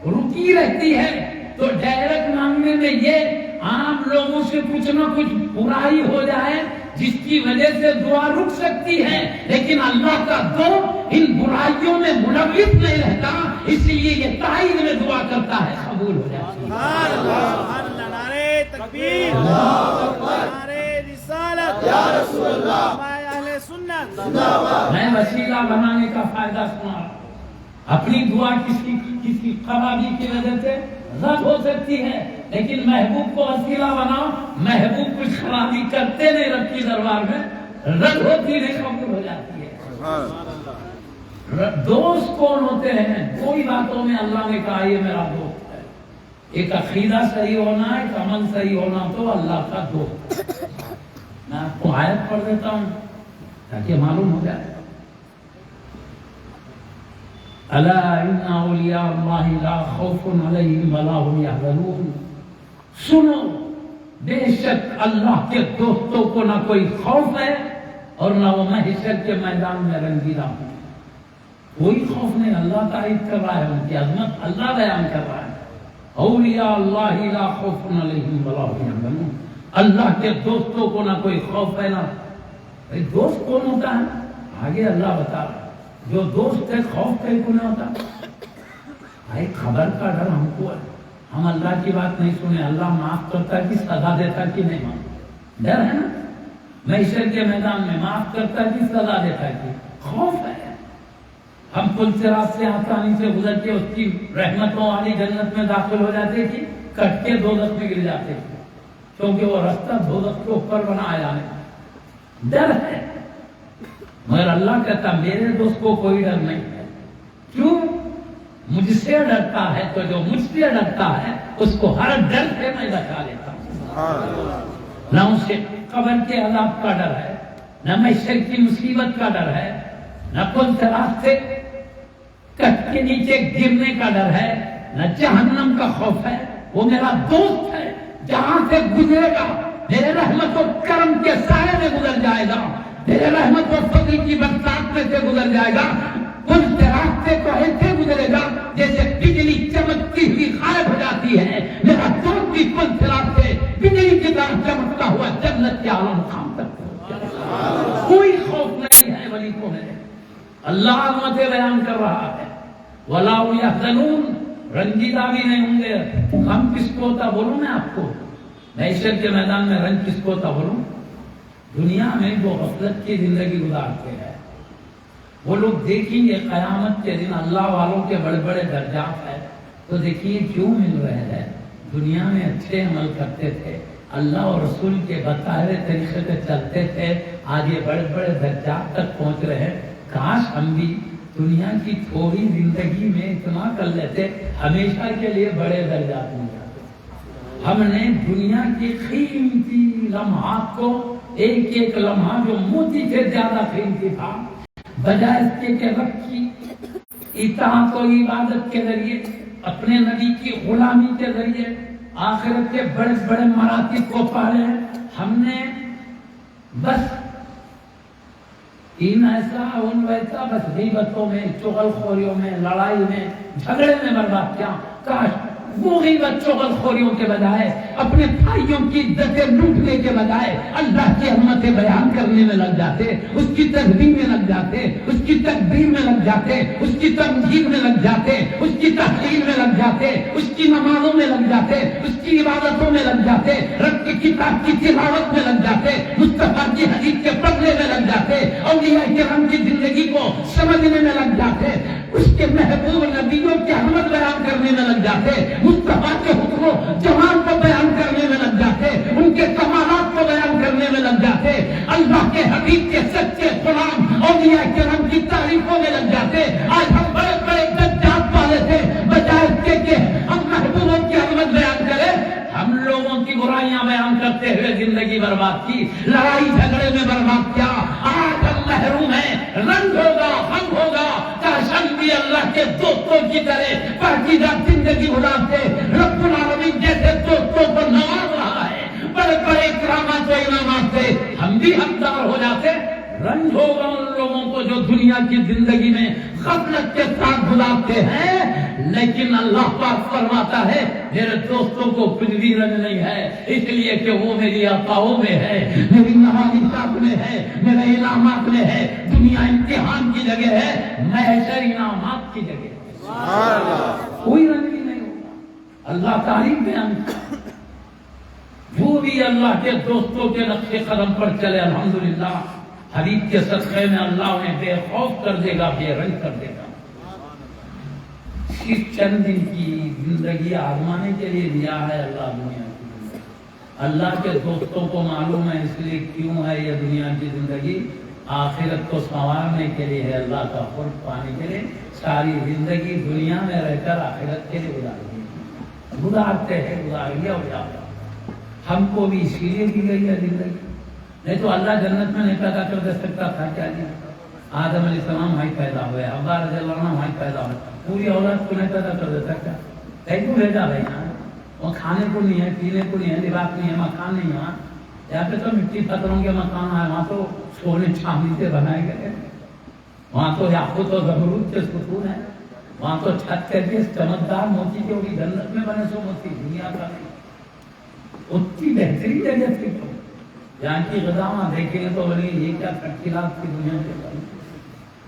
رکی رہتی ہے، تو ڈائریکٹ مانگنے میں یہ عام لوگوں سے کچھ نہ کچھ برائی ہو جائے جس کی وجہ سے دعا رک سکتی ہے، لیکن اللہ کا دو ان برائیوں میں ملوث نہیں رہتا، اس لیے یہ تائید میں دعا کرتا ہے، قبول ہو جاتی ہے۔ سبحان اللہ، نعرہ تکبیر، نعرہ رسالت، یا رسول اللہ، اہل سنت۔ میں وسیلہ بنانے کا فائدہ سنا، اپنی دعا کسی خرابی کی وجہ سے رد ہو سکتی ہے، لیکن محبوب کو وسیلہ بناؤ، محبوب کچھ خرابی کرتے نہیں رب کی دربار میں، رد ہوتی نہیں، قبول ہو جاتی ہے۔ دوست کون ہوتے ہیں؟ کوئی باتوں میں اللہ نے کہا یہ میرا دوست ہے، ایک عقیدہ صحیح ہونا، ایک عمل صحیح ہونا، تو اللہ کا دوست۔ میں آپ کو آیت پڑھ دیتا ہوں تاکہ معلوم ہو جائے۔ الا ان اولیاء اللہ لا خوف علیہم ولا هم یحزنون، سنو بے شک اللہ کے دوستوں کو نہ کوئی خوف ہے اور نہ وہ محشر کے میدان میں رنگیلا ہوں، کوئی خوف نہیں۔ اللہ تعریف کر رہا ہے، ان کی عظمت اللہ بیان کر رہا ہے۔ اولیاء اللہ لا خوف علیہم ولا هم یحزنون، اللہ کے دوستوں کو نہ کوئی خوف ہے نہ۔ دوست کون ہوتا ہے؟ آگے اللہ بتا رہا ہے، جو دوست ہے خوف کہیں کو نہیں ہوتا۔ بھائی خبر کا ڈر ہم کو ہے، ہم اللہ کی بات نہیں سنے، اللہ معاف کرتا کہ سزا دیتا کہ نہیں معاف، ڈر ہے نا۔ محشر کے میدان میں معاف کرتا کہ سزا دیتا کہ خوف ہے۔ ہم پل صراط سے آسانی سے گزر کے اس کی رحمتوں والی جنت میں داخل ہو جاتے کہ کٹ کے دوزخ میں گر جاتے، کیونکہ وہ رستہ دوزخ کے اوپر بنایا ہے، ڈر ہے۔ مگر اللہ کہتا میرے دوست کو کوئی ڈر نہیں ہے، کیوں؟ مجھ سے ڈرتا ہے تو جو مجھ سے ڈرتا ہے اس کو ہر ڈر سے میں بچا لیتا ہوں۔ نہ اسے قبر کے عذاب کا ڈر ہے، نہ محشر کی مصیبت کا ڈر ہے، نہ پل صراط سے کٹ کے نیچے گرنے کا ڈر ہے، نہ جہنم کا خوف ہے۔ وہ میرا دوست ہے، جہاں سے گزرے گا میرے رحمت و کرم کے سائے میں گزر جائے گا، میرے رحمت و فضل کی برسات میں سے گزر جائے گا، پل صراط سے تو ایسے گزرے گا جیسے بجلی چمکتی ہوئی غائب ہو جاتی ہے۔ میرا دوست بھی پل صراط سے بجلی کی طرح چمکتا ہوا جنت کے اعلیٰ مقام تک، کوئی خوف نہیں ہے ولی کو ہے۔ اللہ عظمت بیان کر رہا ہے، ولا هم يحزنون، رنجیدہ بھی نہیں ہوں گے۔ غم کس کو ہوتا بولوں میں آپ کو؟ محشر کے میدان میں رنج کس کو ہوتا بولوں؟ دنیا میں جو غفلت کی زندگی گزارتے ہیں وہ لوگ دیکھیں گے قیامت کے دن اللہ والوں کے بڑے بڑے درجات ہیں، تو دیکھیے کیوں مل رہے ہیں۔ دنیا میں اچھے عمل کرتے تھے، اللہ اور رسول کے بتائے ہوئے طریقے سے چلتے تھے، آج یہ بڑے بڑے درجات تک پہنچ رہے ہیں۔ کاش ہم بھی دنیا کی تھوڑی زندگی میں اتنا کر لیتے، ہمیشہ کے لیے بڑے درجات مل جاتے۔ ہم نے دنیا کی قیمتی لمحات کو، ایک ایک لمحہ جو موتی سے زیادہ قیمتی تھا، بجائے اس کے کہ رب کی اطاعت و عبادت کے ذریعے، اپنے نبی کی غلامی کے ذریعے آخرت کے بڑے بڑے مراتب کو پالے، ہم نے بس ان ایسا ان ویسا بس غیبتوں میں، چغل خوریوں میں، لڑائی میں، جھگڑے میں برباد کیا۔ کاش وہ غیبت چغلخوریوں کے بجائے اپنے بھائیوں کی عزتیں لوٹنے کے بجائے اللہ کی عظمتیں بیان کرنے میں لگ جاتے، اس کی تسبیح میں لگ جاتے، اس کی تکبیر میں لگ جاتے، اس کی تمجید میں لگ جاتے، اس کی تحلیل میں لگ جاتے، اس کی نمازوں میں لگ جاتے، اس کی عبادتوں میں لگ جاتے، رب کی کتاب کی تلاوت میں لگ جاتے، مصطفیٰ کی حدیث کے پڑھنے میں لگ جاتے، اولیاء کرام کی زندگی کو سمجھنے میں لگ جاتے، اس کے محبوب نبیوں کی عظمت بیان کرنے میں لگ جاتے، مصطفیٰ کے حکم و جمال کو بیان کرنے میں لگ جاتے، ان کے کمالات کو بیان کرنے میں لگ جاتے، اللہ کے حبیب کے سچے غلام اولیاء کرام کی تعریفوں میں لگ جاتے۔ آج ہم بڑے بڑے درجات والے تھے، بجائے اس کے کہ ہم محبوبوں کی عظمت بیان کریں، ہم لوگوں کی برائیاں بیان کرتے ہوئے زندگی برباد کی، لڑائی جھگڑے میں برباد کیا۔ آج ہم محروم ہیں، رنگ ہوگا، غم ہوگا، کاش ہم بھی اللہ کے دوستوں کی طرح پاکیزہ زندگی گزارتے۔ رب العالمین جیسے دوستوں کو نواز رہا ہے، بڑے بڑے اکرامات و انعامات سے، ہم بھی حقدار ہو جاتے۔ رنج ہوگا ان لوگوں کو جو دنیا کی زندگی میں غفلت کے ساتھ گزارتے ہیں، لیکن اللہ پاک فرماتا ہے میرے دوستوں کو کچھ بھی رنج نہیں ہے، اس لیے کہ وہ میری عطاؤں میں ہے، میری نوازشات میں ہے، میرے انعامات میں ہے۔ دنیا امتحان کی جگہ ہے، محشر انعامات کی جگہ ہے، کوئی رنج بھی نہیں ہوگا۔ اللہ تعریف بیان کرتا ہے، جو بھی اللہ کے دوستوں کے نقش قدم پر چلے الحمدللہ حبیب کے صدقے میں اللہ انہیں بے خوف کر دے گا، بے رنج کر دے گا۔ صرف چند دن کی زندگی آزمانے کے لیے دیا ہے اللہ دنیا کی زندگی۔ اللہ کے دوستوں کو معلوم ہے اس لیے کیوں ہے یہ دنیا کی زندگی، آخرت کو سنوارنے کے لیے ہے، اللہ کا قرب پانے کے لیے۔ ساری زندگی دنیا میں رہ کر آخرت کے لیے گزارتے ہیں، گزار گیا ہو جاتا۔ ہم کو بھی اسی لیے دی گئی ہے زندگی، نہیں تو اللہ جنت میں نہیں پیدا کر دے سکتا تھا کیا جی؟ آدم علیہ السلام وہیں پیدا ہوئے، حوا رضی اللہ عنہ وہیں پیدا ہوئے، پوری اولاد کو نہیں پیدا کر دیتا کیا؟ کہیں کو بھیجا بھائی نا، وہاں کھانے کو نہیں ہے، پینے کو نہیں ہے، لباس نہیں ہے، مکان نہیں ہے وہاں۔ یہاں پہ تو مٹی پتھروں کے مکان ہے، وہاں تو سونے چاندی سے بنائے گئے، وہاں تو یاقوت و زمرد کے ستون ہیں، وہاں تو چھت کے لیے چمکدار موتی کے ہوگی، جنت میں بنے سو موتی، دنیا کا نہیں۔ اتنی بہترین جگہ تھی تو یہاں کی غذا دیکھیں گے تو بولیں یہ کیا تشکیلات کی دنیا کے،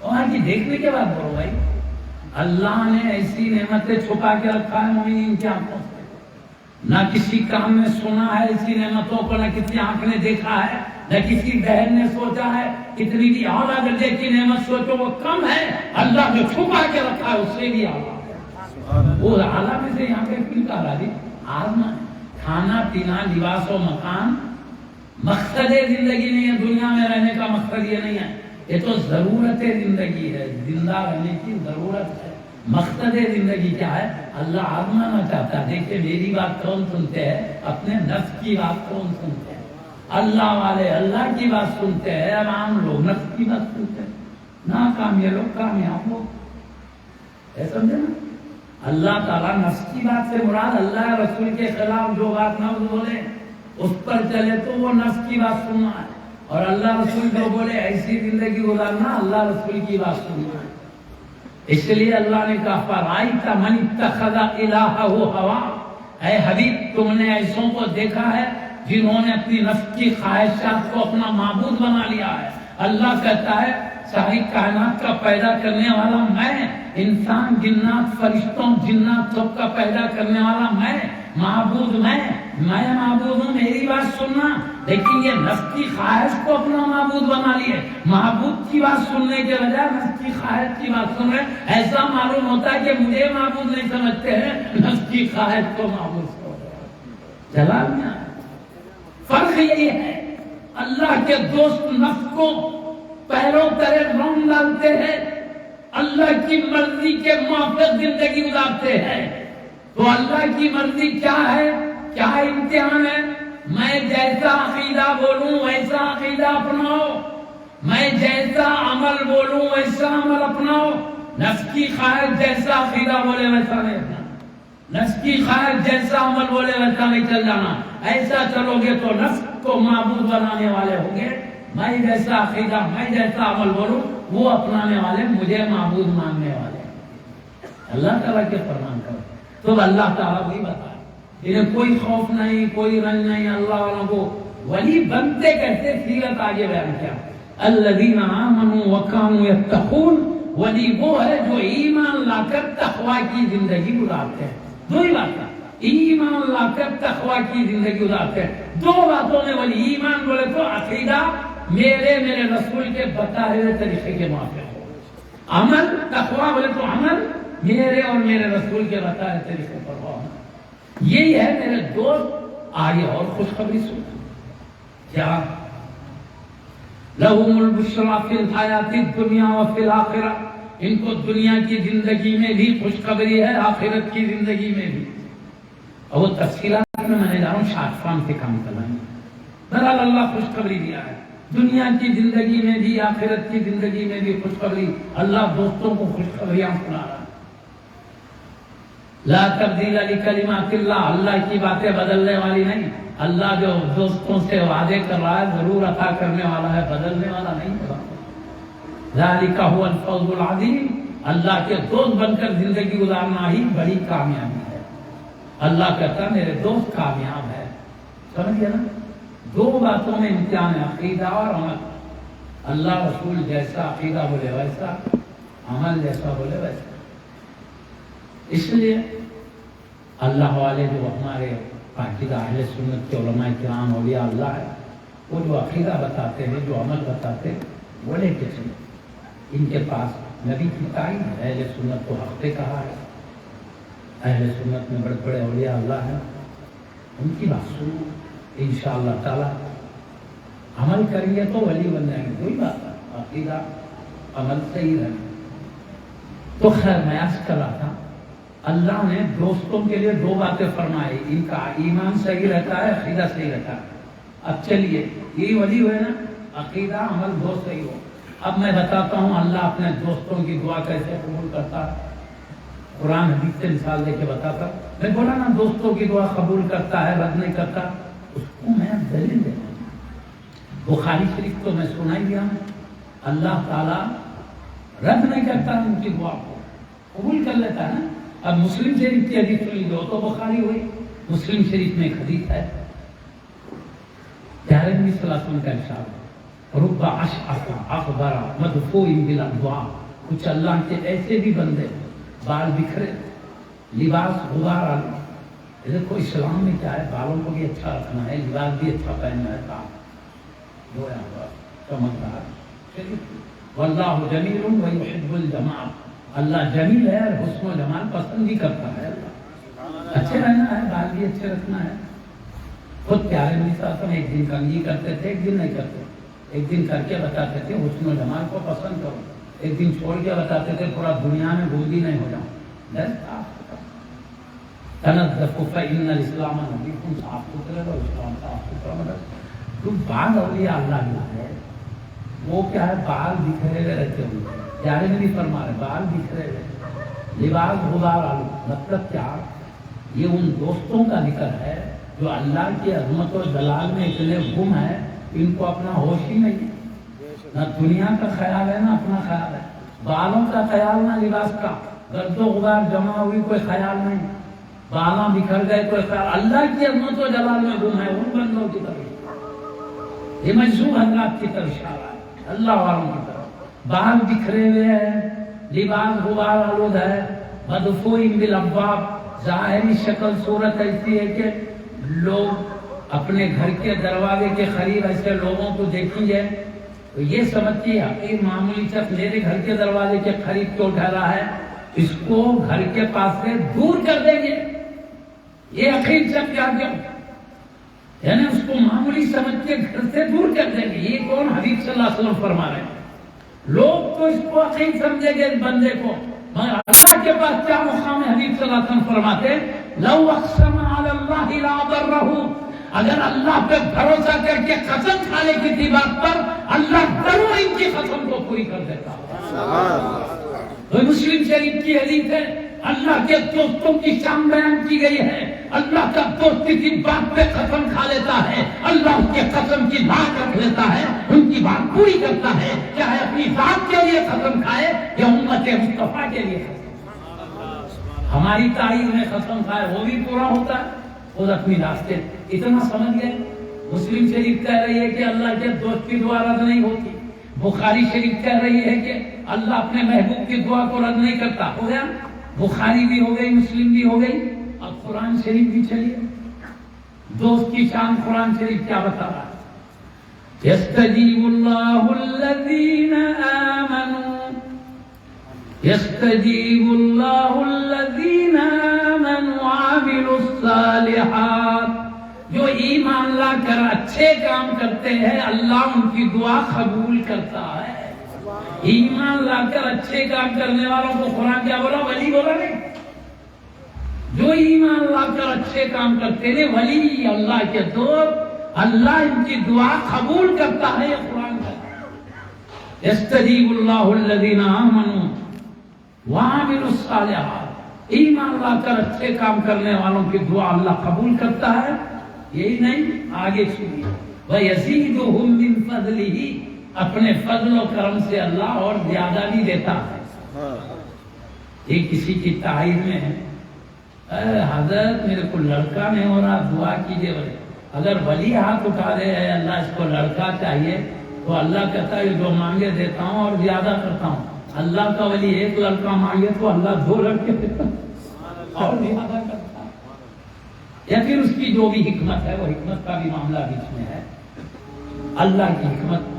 وہاں کی دیکھنے کے بعد بولو بھائی اللہ نے ایسی نعمتیں چھپا کے رکھا ہے مومنین کی آنکھوں سے، نہ کسی کام نے سنا ہے ایسی نعمتوں کو، نہ کسی آنکھ نے دیکھا ہے، نہ کسی ذہن نے سوچا ہے۔ کتنی بھی اعلیٰ درجے کی نعمت سوچو وہ کم ہے، اللہ جو چھپا کے رکھا ہے اس سے بھی اعلیٰ، وہ اعلیٰ میں سے یہاں پہ کن کا راضی آزما ہے۔ کھانا پینا لباس و مکان مقصد زندگی نہیں ہے، دنیا میں رہنے کا مقصد یہ نہیں ہے، یہ تو ضرورت زندگی ہے، زندہ رہنے کی ضرورت ہے۔ مقصد زندگی کیا ہے؟ اللہ آزمانا چاہتا ہے۔ دیکھیں میری بات کون سنتے ہیں؟ اپنے نفس کی بات کون سنتے ہیں؟ اللہ والے اللہ کی بات سنتے ہیں، اب عام لوگ نفس کی بات سنتے ہیں، ناکام یہ لوگ کامیاب لوگ، ایسا سمجھے نا؟ اللہ تعالیٰ نفس کی بات سے مراد اللہ رسول کے خلاف جو بات نہ بولے اس پر چلے تو وہ نفس کی بات سننا ہے، اور اللہ رسول جو بولے ایسی زندگی گزارنا اللہ رسول کی بات سننا ہے۔ اس لیے اللہ نے کہا فرائیت من اتخذ الہہ ہوا، اے حبیب تم نے ایسوں کو دیکھا ہے جنہوں نے اپنی نفس کی خواہشات کو اپنا معبود بنا لیا ہے۔ اللہ کہتا ہے ساری کائنات کا پیدا کرنے والا میں، انسان جنات فرشتوں جنات سب کا پیدا کرنے والا میں، معبود میں معبود ہوں، میری بات سننا۔ لیکن یہ نفس کی خواہش کو اپنا معبود بنا لیے، معبود کی بات سننے کے بجائے نفس کی خواہش کی بات سن رہے، ایسا معلوم ہوتا ہے کہ مجھے معبود نہیں سمجھتے ہیں، نفس کی خواہش کو معبود سمجھتے ہیں۔ جلال میں فرق یہی ہے، اللہ کے دوست نفس کو پیروں تلے رون ڈالتے ہیں، اللہ کی مرضی کے موافق زندگی گزارتے ہیں۔ تو اللہ کی مرضی کیا ہے؟ کیا امتحان ہے؟ میں جیسا عقیدہ بولوں ویسا عقیدہ اپناؤ، میں جیسا عمل بولوں ویسا عمل اپناؤ۔ نفس کی خواہش جیسا عقیدہ بولے ویسا نہیں اپنا، نفس کی خواہش جیسا عمل بولے ویسا نہیں چل جانا۔ ایسا چلو گے تو نفس کو معبود بنانے والے ہوں گے، میں جیسا عقیدہ میں جیسا عمل بولوں وہ اپنانے والے، مجھے معبود ماننے والے۔ اللہ تعالیٰ کے فرمان کرو۔ تو اللہ تعالیٰ وہی بتا انہیں کوئی خوف نہیں کوئی رنج نہیں. اللہ والوں کو ولی بنتے کیسے سیرت آگے بیان کیا. الذین آمنوا وکانوا یتقون ولی وہ ہے جو ایمان لا کر تقوی کی زندگی گزارتے ہیں. دو ہی بات ہے, ایمان لا کر تقوی کی زندگی گزارتے ہیں. دو باتوں میں ولی ایمان بولے تو عقیدہ میرے رسول کے بتائے ہوئے طریقے کے موافق ہو, عمل تقوی بولے تو عمل میرے اور میرے رسول کے بتائے طریقے پر ہو. یہی ہے میرے دوست. آگے اور خوشخبری سن کیا لہم البشریٰ فی الحیات الدنیا وفی الآخرہ, ان کو دنیا کی زندگی میں بھی خوشخبری ہے آخرت کی زندگی میں بھی. اور وہ تفصیلات میں نے جا رہا ہوں شارٹ فارم سے کام کرنا. بہرحال اللہ خوشخبری دیا ہے دنیا کی زندگی میں بھی آخرت کی زندگی میں بھی خوشخبری. اللہ دوستوں کو خوشخبریاں سنا رہا ہے. لا تبدیل لکلمات اللہ, اللہ کی باتیں بدلنے والی نہیں. اللہ جو دوستوں سے وعدے کر رہا ہے ضرور عطا کرنے والا ہے, بدلنے والا نہیں ہوگا. ذالک هو الفوز العظیم, اللہ کے دوست بن کر زندگی گزارنا ہی بڑی کامیابی ہے. اللہ کہتا میرے دوست کامیاب ہے. سمجھ گیا نا, دو باتوں میں امتحان ہے, عقیدہ اور عمل. اللہ رسول جیسا عقیدہ بولے ویسا, عمل جیسا بولے ویسا. اس لیے اللہ والے جو ہمارے پاکیزہ اہل سنت کے علماء کرام اولیاء اللہ ہے, وہ جو عقیدہ بتاتے ہیں جو عمل بتاتے ہیں وہ لے کے چلے. ان کے پاس نبی کی تعین ہے. اہل سنت کو حق پہ کہا ہے. اہل سنت میں بڑے بڑے اولیاء اللہ ہیں, ان کی بات سنو. انشاءاللہ تعالی عمل کریں گے تو ولی بن جائیں گے. کوئی بات ہے, عقیدہ عمل صحیح رہے. تو خیر میں عرض کر رہا تھا اللہ نے دوستوں کے لیے دو باتیں فرمائی. ان کا ایمان صحیح رہتا ہے, عقیدہ صحیح رہتا ہے. اب چلیے یہی ولی ہوئے نا, عقیدہ عمل دو صحیح ہو. اب میں بتاتا ہوں اللہ اپنے دوستوں کی دعا کیسے قبول کرتا ہے. قرآن حدیث سے مثال دے کے بتاتا. میں بولا نا دوستوں کی دعا قبول کرتا ہے رد نہیں کرتا, اس کو میں دلیل دیتا ہوں. بخاری شریف تو میں سنا ہی دیا, اللہ تعالیٰ رد نہیں کرتا ان کی دعا کو, قبول کر لیتا ہے نا. اب مسلم شریف کی حدیث سن لیجیے, تو بخاری ہوئی. مسلم شریف میں ایک حدیث ہے, پیارے نبی صلی اللہ علیہ وسلم کا ارشاد ہے رب اشعث اغبر مدفوع بالانواع. کچھ اللہ کے ایسے بھی بندے بال بکھرے لباس غبار آلو. دیکھو اسلام میں کیا ہے, بالوں کو بھی اچھا رکھنا ہے, لباس بھی اچھا پہننا ہے, صاف دھویا ہوا چمکدار. واللہ جمیل ویحب الجمال, اللہ جمیل ہے اور حسن و جمال پسند بھی کرتا ہے. اچھے رہنا ہے, بال بھی اچھے رکھنا ہے. خود پیارے نبی صلی اللہ علیہ وسلم ایک دن کنگھی کرتے تھے, ایک دن نہیں کرتے. ایک دن کر کے بتاتے تھے حسن و جمال کو پسند کرو, ایک دن چھوڑ کے بتاتے تھے پورا دنیا میں گوندی نہیں ہو جاؤں. تنظف فإن الاسلام نظیف, صاف ستھرے رہو, اسلام صاف ستھرا مدد. تو بال اولیاء اللہ ہے, وہ کیا ہے بال بکھرے ہوئے رہتے ہوئے. پیارے نبی فرما رہے بال بکھرے ہوئے لباس غبار آلو. مطلب کیا, یہ ان دوستوں کا ذکر ہے جو اللہ کی عظمت و جلال میں اتنے گم ہیں ان کو اپنا ہوش ہی نہیں, نہ دنیا کا خیال ہے نہ اپنا خیال ہے. بالوں کا خیال نہ لباس کا, گرد و غبار جمع ہوئی کوئی خیال نہیں, بالاں بکھر گئے کوئی خیال. اللہ کی عظمت و جلال میں گم ہے ان بندوں کی طرف. یہ مجذوب حضرات کی طرف اشارہ ہے, اللہ والوں کی طرف. بال بکھرے ہوئے ہیں, لباس غبار آلود ہے, مدفوع بالابواب, ظاہری شکل صورت ایسی ہے کہ لوگ اپنے گھر کے دروازے کے قریب ایسے لوگوں کو دیکھیں گے تو یہ سمجھتی ہے کہ معمولی شخص میرے گھر کے دروازے کے قریب کیوں ٹھہرا ہے, اس کو گھر کے پاس سے دور کر دیں گے. یہ عقید شخص کیا کیا یعنی اس کو معمولی سمجھ کے گھر سے دور کر دیں گے. یہ کون حدیث صلی اللہ علیہ وسلم فرما رہے ہیں. لوگ تو اس کو عقید سمجھیں گے اس بندے کو, مگر اللہ کے پاس کیا مقام ہے. حدیث صلی اللہ علیہ وسلم فرماتے لو اقسم علی اللہ لا ضرہ, اگر اللہ پہ بھروسہ کر کے قسم کھانے کی تھی بات پر, اللہ ضرور ان کی قسم کو پوری کر دیتا. تو مسلم شریف کی حدیث ہے, اللہ کے دوستوں کی شان بیان کی گئی ہے. اللہ کا دوست کسی بات پہ قسم کھا لیتا ہے, اللہ اس کے قسم کی بات رکھ لیتا ہے, ان کی بات پوری کرتا ہے, چاہے اپنی ذات کے لیے قسم کھائے یا امت مصطفیٰ کے لیے. ہماری تاریخ میں ختم تھا وہ بھی پورا ہوتا ہے، خود اپنی راستے اتنا سمجھ گئے۔ مسلم شریف کہہ رہی ہے کہ اللہ کے دوست کی دعا رد نہیں ہوتی، بخاری شریف کہہ رہی ہے کہ اللہ اپنے محبوب کی دعا کو رد نہیں کرتا۔ ہو گیا، بخاری بھی ہو گئی، مسلم بھی ہو گئی، اب قرآن شریف بھی چلیے۔ دوست کی شان قرآن شریف کیا بتا رہا ہے؟ یستجیب اللہ الذین آمنوا، یستجیب اللہ الذین آمنوا وعملوا الصالحات، جو ایمان لا کر اچھے کام کرتے ہیں اللہ ان کی دعا قبول کرتا ہے۔ ایمان لا کر اچھے کام کرنے والوں کو قرآن کیا بولا؟ ولی بولا نہیں۔ جو ایمان لا کر اچھے کام کرتے ہیں ولی، اللہ کے دوست، اللہ ان کی دعا قبول کرتا ہے۔ یہ قرآن کا یستجیب اللہ الذین آمنوا وعملوا الصالحات، ایمان لا کر اچھے کام کرنے والوں کی دعا اللہ قبول کرتا ہے۔ یہی نہیں، آگے سنیے، وَيَزِيدُهُم مِّن فَضْلِهِ، اپنے فضل و کرم سے اللہ اور زیادہ بھی دیتا ہے۔ یہ کسی کی تعریف میں ہے، حضرت میرے کو لڑکا نہیں ہو رہا، دعا کیجئے۔ اگر ولی ہاتھ اٹھا رہے ہیں اللہ اس کو لڑکا چاہیے، تو اللہ کہتا ہے جو مانگے دیتا ہوں اور زیادہ کرتا ہوں۔ اللہ کا ولی ایک لڑکا مانگے تو اللہ 2 لڑکے دیتا اور زیادہ کرتا، یا پھر اس کی جو بھی حکمت ہے، وہ حکمت کا بھی معاملہ بیچ میں ہے، اللہ کی حکمت۔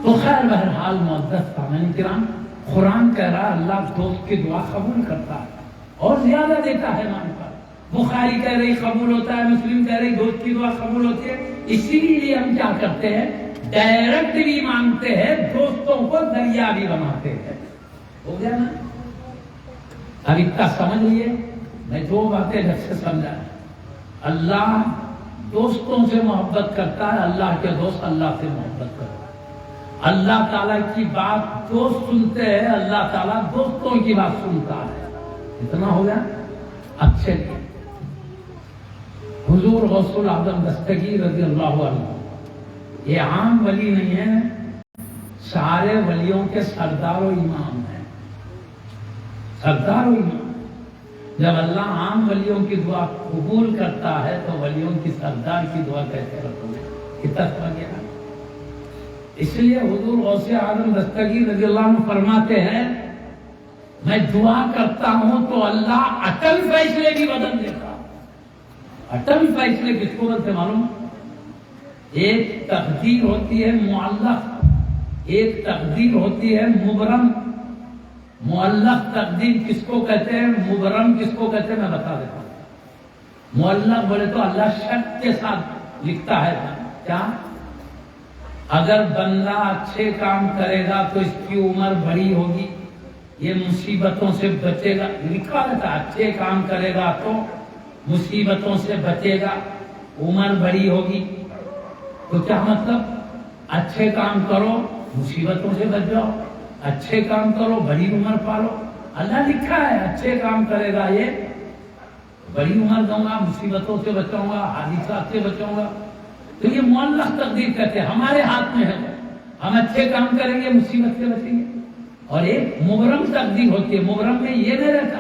تو خیر بہرحال معزز سامعین کرام، قرآن کہہ رہا اللہ دوست کی دعا قبول کرتا ہے اور زیادہ دیتا ہے مان پر۔ بخاری کہہ رہی قبول ہوتا ہے، مسلم کہہ رہی دوست کی دعا قبول ہوتی ہے۔ اسی لیے ہم کیا کرتے ہیں، ڈائریکٹ بھی مانگتے ہیں، دوستوں کو ذریعہ بھی بناتے ہیں۔ ہو گیا نا؟ اب اتنا سمجھ لیے، میں 2 باتیں جب سے سمجھا۔ اللہ دوستوں سے محبت کرتا ہے، اللہ کے دوست اللہ سے محبت کرتا ہے۔ اللہ تعالیٰ کی بات دوست سنتے ہیں، اللہ تعالیٰ دوستوں کی بات سنتا ہے۔ اتنا ہو گیا؟ اچھے لیے حضور غوث العظم دستگیر رضی اللہ عنہ، یہ عام ولی نہیں ہے، سارے ولیوں کے سردار و امام ہیں، سردار و امام۔ جب اللہ عام ولیوں کی دعا قبول کرتا ہے تو ولیوں کی سردار کی دعا کیسے رکھو گے؟ کتنا سمجھ گیا؟ اس لیے حضور غوث اعظم دستگیر رضی اللہ عنہ فرماتے ہیں، میں دعا کرتا ہوں تو اللہ اٹل فیصلے بھی بدل دیتا۔ اٹل فیصلے کس کو بولتے معلوم؟ ایک تقدیر ہوتی ہے معلق، ایک تقدیر ہوتی ہے مبرم۔ معلق تقدیر کس کو کہتے ہیں، مبرم کس کو کہتے ہیں، میں بتا دیتا ہوں۔ معلق بولے تو اللہ شک کے ساتھ لکھتا ہے، کیا؟ اگر بندہ اچھے کام کرے گا تو اس کی عمر بڑی ہوگی، یہ مصیبتوں سے بچے گا، لکھا رہتا ہے اچھے کام کرے گا تو مصیبتوں سے بچے گا، عمر بڑی ہوگی۔ تو کیا مطلب؟ اچھے کام کرو مصیبتوں سے بچ جاؤ، اچھے کام کرو بڑی عمر پالو۔ اللہ لکھا ہے اچھے کام کرے گا یہ بڑی عمر دوں گا، مصیبتوں سے بچاؤں گا، حادثات سے بچاؤں گا۔ تو یہ معلق تقدیر کہتے ہیں، ہمارے ہاتھ میں ہے، ہم اچھے کام کریں گے مصیبت سے بچیں گے۔ اور ایک مبرم تقدیر ہوتی ہے، مبرم میں یہ نہیں رہتا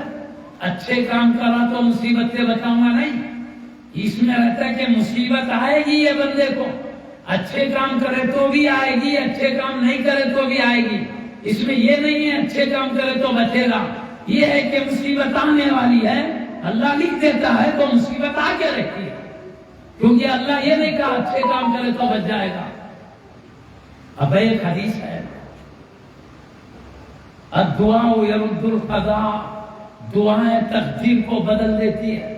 اچھے کام کرا تو مصیبت سے بچاؤں گا، نہیں، اس میں رہتا ہے کہ مصیبت آئے گی یہ بندے کو، اچھے کام کرے تو بھی آئے گی، اچھے کام نہیں کرے تو بھی آئے گی۔ اس میں یہ نہیں ہے اچھے کام کرے تو بچے گا، یہ ہے کہ مصیبت آنے والی ہے، اللہ لکھ دیتا ہے تو مصیبت آ کے رہتی ہے، کیونکہ اللہ یہ نہیں کہا اچھے کام کرے تو بچ جائے گا۔ اب ایک حدیث ہے، الدعاء يرد القضاء، دعائیں تقدیر کو بدل دیتی ہے۔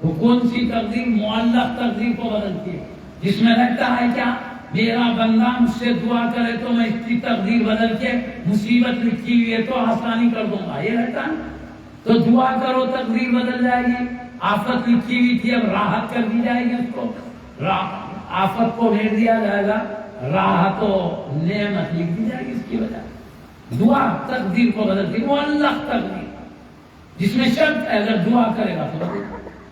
وہ کون سی تقدیر؟ معلق تقدیر کو بدلتی ہے، جس میں رہتا ہے کیا، میرا بندہ مجھ سے دعا کرے تو میں اس کی تقدیر بدل کے مصیبت لکھی ہوئی ہے تو آسانی کر دوں گا، یہ رہتا ہے۔ تو دعا کرو تقدیر بدل جائے گی، آفت لکھی ہوئی تھی اب راحت کر دی جائے گی، اس کو آفت کو پھیر دیا جائے گا، راحت و نعمت لکھ دی جائے گی اس کی وجہ۔ دعا تقدیر کو بدلتی، معلق تقدیر جس میں شرط ہے اگر دعا کرے گا تو۔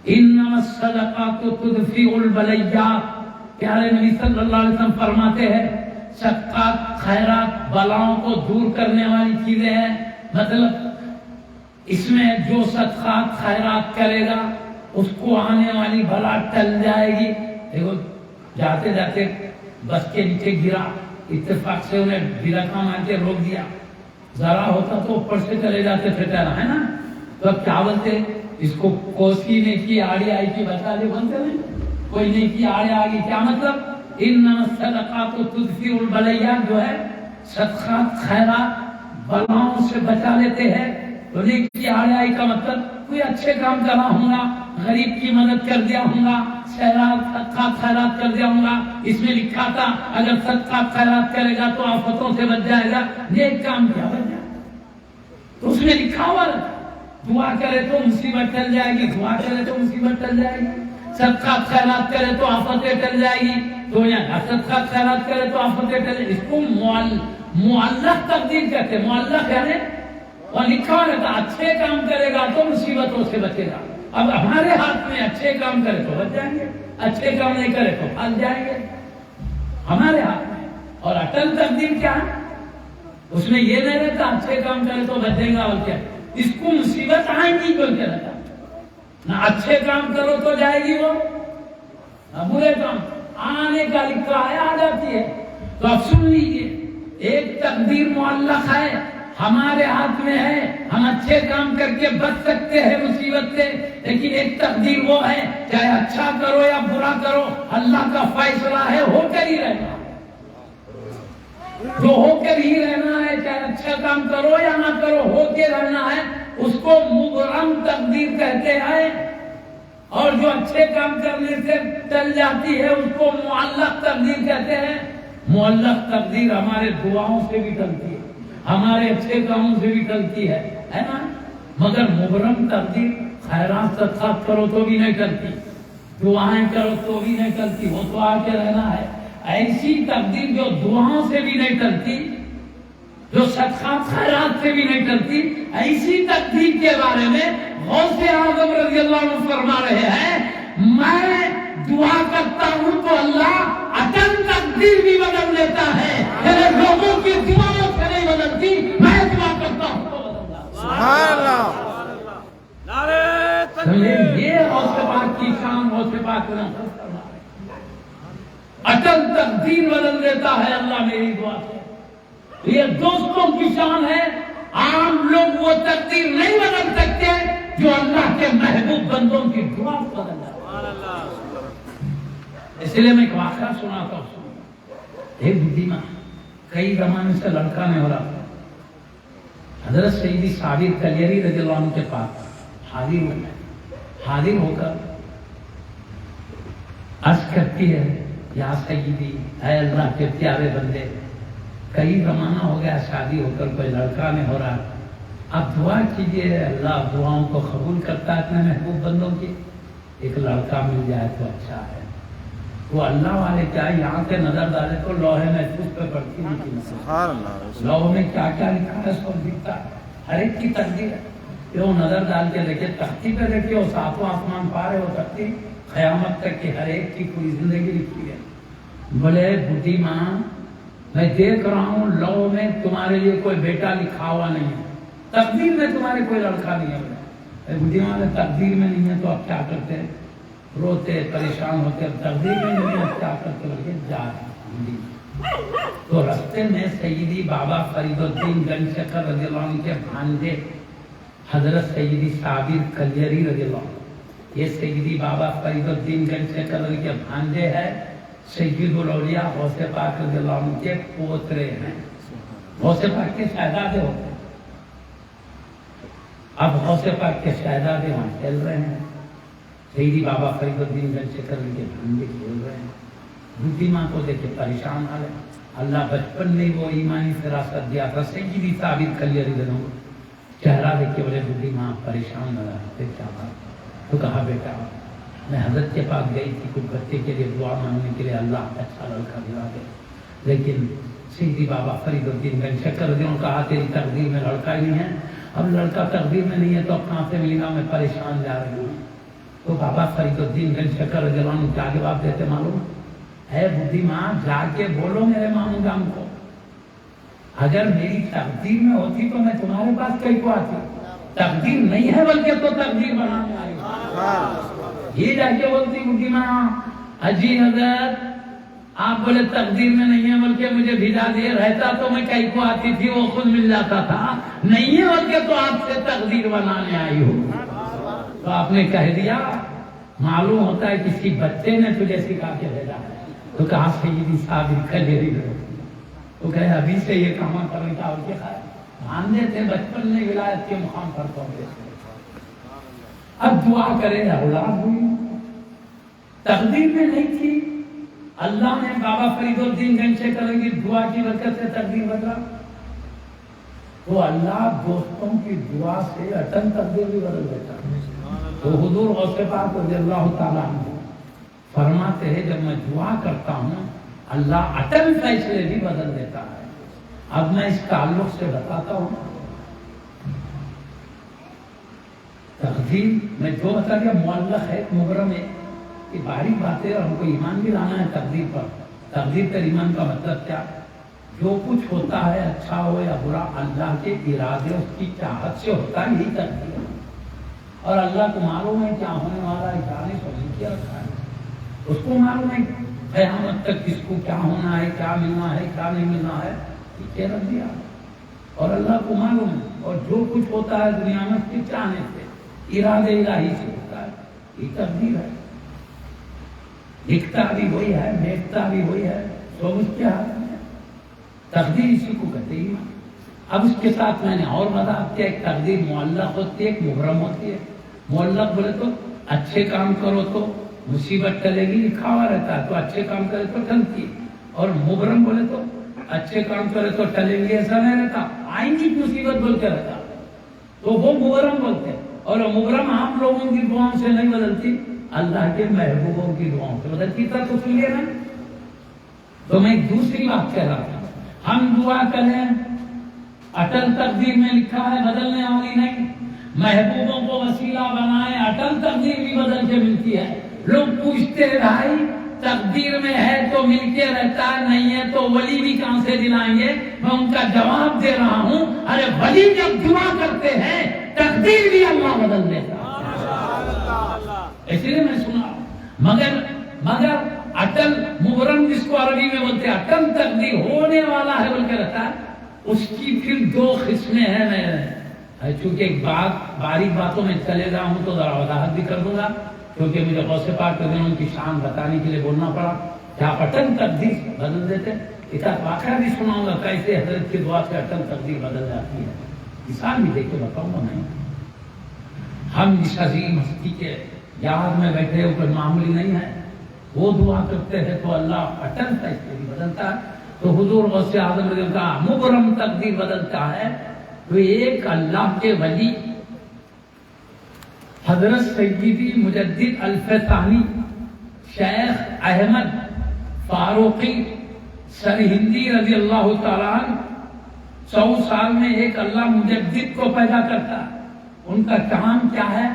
انما الصدقات تدفع البلیات، پیارے نبی صلی اللہ علیہ وسلم فرماتے ہیں صدقات خیرات بلاؤں کو دور کرنے والی چیزیں ہیں۔ مطلب اس میں جو صدقات خیرات کرے گا اس کو آنے والی بلا ٹل جائے گی. دیکھو جاتے جاتے بس کے نیچے گرا, اتفاق سے انہیں برکھا مار کے روک دیا, ذرا ہوتا تو اوپر سے چلے جاتے تھے ٹہرا, ہے نا. تو اب کیا بولتے, اس کو کوسی نے کی آڑی آئی کی بتا دے, بولتے نہیں کوئی نہیں کی آڑی آ گئی. کیا مطلب, انما الصدقات تدفع البلیات, جو ہے صدقات خیرات بلاؤں سے بچا لیتے ہیں. تو نیکی آڑی آئی کا مطلب کوئی اچھے کام کرا ہوں گا, غریب کی مدد کر دیا ہوں گا, صدقات خیرات کر دیا ہوں گا. اس میں لکھا تھا اگر صدقات خیرات کرے گا تو آفتوں سے بچ جائے گا, نیک کام کیا بچ جائے گا. تو اس میں لکھا ہوا دعا کرے تو مصیبت ٹل جائے گی, دعا کرے تو مصیبت ٹل جائے گی, صدقات خیرات کرے تو آفتیں ٹل جائے گی. تو یہاں صدقات خیرات کرے تو آفتیں ٹل, اس کو معلق تقدیر کہتے ہیں. معلق یعنی اور لکھا ہوا رہتا اچھے کام کرے گا تو مصیبتوں سے بچے گا. اب ہمارے ہاتھ میں اچھے کام کرے تو بچ جائیں گے, اچھے کام نہیں کرے تو پھنس جائیں گے, ہمارے ہاتھ میں. اور اٹل تقدیر کیا ہے, اس میں یہ نہیں رہتا اچھے کام کرے تو بچے گا, اور کیا اس کو مصیبت آئیں گی بول کے رہتا. نہ اچھے کام کرو تو جائے گی وہ, نہ برے کام آنے کا لکھا ہے آ جاتی ہے. تو اب سن لیجیے, ایک تقدیر معلق ہے, ہمارے ہاتھ میں ہے, ہم اچھے کام کر کے بچ سکتے ہیں مصیبت سے. لیکن ایک تقدیر وہ ہے, چاہے اچھا کرو یا برا کرو, اللہ کا فیصلہ ہے ہو کر ہی رہنا, جو ہو کر ہی رہنا ہے. چاہے اچھا کام کرو یا نہ کرو, ہو کے رہنا ہے. اس کو مبرم تقدیر کہتے ہیں. اور جو اچھے کام کرنے سے ٹل جاتی ہے اس کو معلق تقدیر کہتے ہیں. معلق تقدیر ہمارے دعاؤں سے بھی ٹلتی ہے, ہمارے اچھے کاموں سے بھی ٹلتی ہے نا. مگر مبرم تقدیر خیرات صدقات کرو تو بھی نہیں ٹلتی, دعائیں کرو تو بھی نہیں ٹلتی, وہ تو آ کے رہنا ہے. ایسی تقدیر جو دعاؤں سے بھی نہیں ٹلتی, جو صدقات خیرات سے بھی نہیں ٹلتی, ایسی تقدیر کے بارے میں غوث اعظم رضی اللہ عنہ فرما رہے ہیں, میں دعا کرتا ہوں تو اللہ اٹل تقدیر بھی بدل دیتا ہے. میرے لوگوں کی دعاؤں سے نہیں بدلتی, میں دعا کرتا ہوں تو بدل جاتا. سبحان اللہ, نعرہ تکبیر. یہ غوث پاک کی شان, غوث پاک نے اٹل تقدیر بدل دیتا ہے اللہ میری دعا سے. یہ دوستوں کی شان ہے, عام لوگ وہ تقدیر نہیں بدل سکتے جو اللہ کے محبوب بندوں کی دعا بدل جاتا. اس لیے میں ایک واقعہ سناتا ہوں. ایک بڈھی ماں, کئی زمانے سے لڑکا نہیں ہو رہا تھا. حضرت سیدی صابر کلیری رضی اللہ عنہ کے پاس حاضر ہو کر عرض کرتی ہے, یا سیدی, اے اللہ کے پیارے بندے, کئی زمانہ ہو گیا شادی ہو کر کوئی لڑکا نہیں ہو رہا, اب دعا کیجئے, اللہ دعاؤں کو قبول کرتا ہے اپنے محبوب بندوں کی, ایک لڑکا مل جائے تو اچھا ہے. وہ اللہ والے کیا یہاں سے نظر ڈالے تو لوہے محفوظ پہ پڑتی نہیں, لوہے میں کیا کیا لکھا ہے سب دکھتا ہے, ہر ایک کی تقدیر ہے. وہ نظر ڈال کے دیکھے, تختی پہ دیکھیے, وہ ساتواں آسمان پار ہے, وہ تختی قیامت تک کی ہر ایک کی پوری زندگی لکھی ہے. بولے بڈھی ماں, میں دیکھ رہا ہوں لو میں تمہارے لیے کوئی بیٹا لکھا ہوا نہیں ہے, تقدیر میں تمہارے کوئی لڑکا نہیں ہے. بڈھی ماں نے تقدیر میں نہیں ہے تو اب کیا کرتے, روتے پریشان ہوتے, اب تقدیر میں نہیں ہے کیا کرتے, بلکہ جا رہے. تو رستے میں سیدی بابا فرید الدین گنج شکر رضی اللہ عنہ کے بھانجے حضرت سیدی صابر کلیری رضی اللہ عنہ, یہ سیدی بابا فرید الدین گنج شکر رضی کے بھانجے ہیں, سید الاولیاء غوث پاک رضی اللہ عنہ کے پوترے ہیں, غوث پاک کے شہزادے ہوتے ہیں. اب غوث پاک کے شہزادے وہاں کھیل رہے ہیں, سیدی بابا فرید الدین گنج شکر رضی کے بھانجے کھیل رہے ہیں. بڈھی ماں کو دیکھ کے پریشان آ رہے, اللہ بچپن میں وہ ایمانی فراست دیا تھا. سیدی صابر کلیری رضی اللہ عنہ چہرہ دیکھ کے بولے, بڈھی ماں پریشان نہ رہا, پھر کیا بات؟ تو کہا بیٹا میں حضرت کے پاس گئی تھی کچھ بچے کے لیے دعا مانگنے کے لیے, اللہ اچھا لڑکا دلا دے, لیکن سیدی بابا فرید الدین گنج شکر رضی اللہ عنہ کہا تیری تقدیر میں لڑکا ہی نہیں ہے, اب لڑکا تقدیر میں نہیں ہے تو اب کہاں سے ملے گا, میں پریشان جا رہی ہوں. تو بابا فرید الدین گنج شکر رضی اللہ عنہ کیا جواب دیتے معلوم ہے, بڈھی ماں جا کے بولو میرے ماموں جان کو, اگر میری تقدیر میں ہوتی تو میں تمہارے پاس کہیں کو آتی, تقدیر نہیں ہے بلکہ تو تقدیر بنانے آئی ہو. یہ جا کے بولتی بڈی ماں حجی حضرت آپ بولے تقدیر میں نہیں ہے بلکہ مجھے بھیجا دیے، رہتا تو میں کہیں کو آتی تھی وہ خود مل جاتا تھا، نہیں ہے بلکہ تو آپ سے تقدیر بنانے آئی ہو. تو آپ نے کہہ دیا معلوم ہوتا ہے کسی بچے نے تجھے سکھا کے بھیجا ہے. تو کہا سیدی صاحب کھجیری دو. تو کہے ابھی سے یہ کام کرنے کا اور کیا مانتے تھے بچپن میں ولایت کے مقام پر پہنچے تھے. اب دعا کرے اولاد ہوئی، تقدیر میں نہیں تھی. اللہ نے بابا فرید الدین گنج سے کریں گی دعا کی برکت سے تقدیر بدلا، تو اللہ دوستوں کی دعا سے اٹل تقدیر بھی بدل دیتا. تو حضور غوث پاک رضی اللہ تعالیٰ عنہ فرماتے ہیں جب میں دعا کرتا ہوں اللہ اٹل فیصلے بھی بدل دیتا ہے. اب میں اس تعلق سے بتاتا ہوں تقدیر میں جو بتا دیا معلق ہے مبرم ہے، یہ باریک باتیں اور ہم کو ایمان بھی لانا ہے تقدیر پر. تقدیر پر ایمان کا مطلب کیا؟ جو کچھ ہوتا ہے اچھا ہو یا برا اللہ کے ارادے اس کی چاہت سے ہوتا ہے، یہی تقدیر ہے. اور اللہ کو معلوم ہے کیا ہونے والا ہے، کیا نہیں سمجھ کیا رکھا ہے. اس کو معلوم ہے قیامت تک کس کو کیا ہونا ہے، کیا ملنا ہے، کیا نہیں ملنا ہے، یہ رکھ دیا. اور اللہ کو معلوم ہے. اور جو کچھ ہوتا ہے دنیا میں اس کے چاہنے سے، ارادے الہی سے ہوتا ہے، یہ تقدیر ہے. لکھتا بھی وہی ہے، دیکھتا بھی وہی ہے، سب اس کے ہاتھ میں. تقدیر اسی کو کہتے ہیں. اب اس کے ساتھ میں نے اور وضاحت کیا، ایک تقدیر معلق ہوتی ہے، ایک مبرم ہوتی ہے. معلق بولے تو اچھے کام کرو تو مصیبت ٹلے گی، لکھا ہوا رہتا ہے، تو اچھے کام کرے تو ٹلتی. اور مبرم بولے تو اچھے کام کرے تو ٹلیں گے، ایسا نہیں رہتا، آئیں گی مصیبت بولتے رہتا، تو وہ مبرم بولتے ہیں. اور مبرم عام لوگوں کی دعاؤں سے نہیں بدلتی، اللہ کے محبوبوں کی دعاؤں سے بدلتی. تھا تو سنیے نا. تو میں ایک دوسری بات کہہ رہا تھا، ہم دعا کریں اٹل تقدیر میں لکھا ہے بدلنے والی نہیں، محبوبوں کو وسیلہ بنائے اٹل تقدیر بھی بدل کے ملتی ہے. لوگ پوچھتے ہیں بھائی تقدیر میں ہے تو مل کے رہتا ہے، نہیں ہے تو ولی بھی کہاں سے دلائیں گے؟ میں ان کا جواب دے رہا ہوں، ارے ولی جب دعا کرتے ہیں تقدیر بھی اللہ بدل دیتا ہے. اس لیے میں سنا مگر اٹل مبرم جس کو عربی میں بولتے ہیں اٹل تقدیر ہونے والا ہے بول کے رہتا ہے، اس کی پھر دو قسمیں ہیں. میں چونکہ ایک باریک باتوں میں چلے گا ہوں تو ذرا وضاحت بھی کر دوں گا، کیونکہ مجھے غوث پاک کے دنوں کی شان بتانے کے لیے بولنا پڑا. کیا اٹل تقدیر بدل دیتے؟ اس کا واقعہ بھی سناؤں گا کیسے حضرت کی دعا سے اٹل تقدیر بدل جاتی ہے. مثال بھی دیکھ کے بتاؤں گا. نہیں ہم اس عظیم ہستی کے یاد میں بیٹھے ہو، کوئی معمولی نہیں ہے، وہ دعا کرتے ہیں تو اللہ اٹل تقدیر بدلتا ہے. تو حضور غوث اعظم رضی اللہ کا مبرم تقدیر بدلتا ہے. تو ایک اللہ کے ولی حضرت سیدی مجدد الفسانی شیخ احمد فاروقی سرہندی رضی اللہ تعالیٰ عنہ 100 سال میں ایک اللہ مجدد کو پیدا کرتا ہے. ان کا کام کیا ہے؟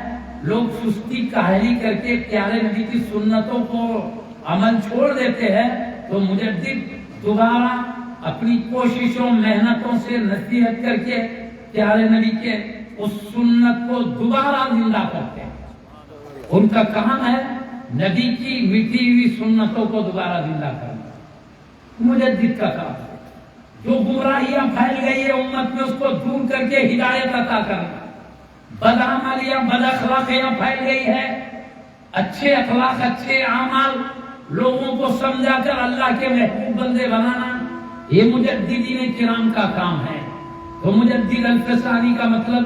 لوگ سستی کاہلی کر کے پیارے نبی کی سنتوں کو عمل چھوڑ دیتے ہیں، تو مجدد دوبارہ اپنی کوششوں محنتوں سے نصیحت کر کے پیارے نبی کے اس سنت کو دوبارہ زندہ کرتے ہیں. ان کا کام ہے نبی کی مٹی ہوئی سنتوں کو دوبارہ زندہ کرنا. مجدد کا کام ہے. جو گمراہیاں پھیل گئی ہے امت میں اس کو دور کر کے ہدایت عطا کرنا. بدعمالیاں بد اخلاقیاں پھیل گئی ہے، اچھے اخلاق اچھے اعمال لوگوں کو سمجھا کر اللہ کے محبوب بندے بنانا، یہ مجددین کرام کا کام ہے. تو مجدد الفسانی کا مطلب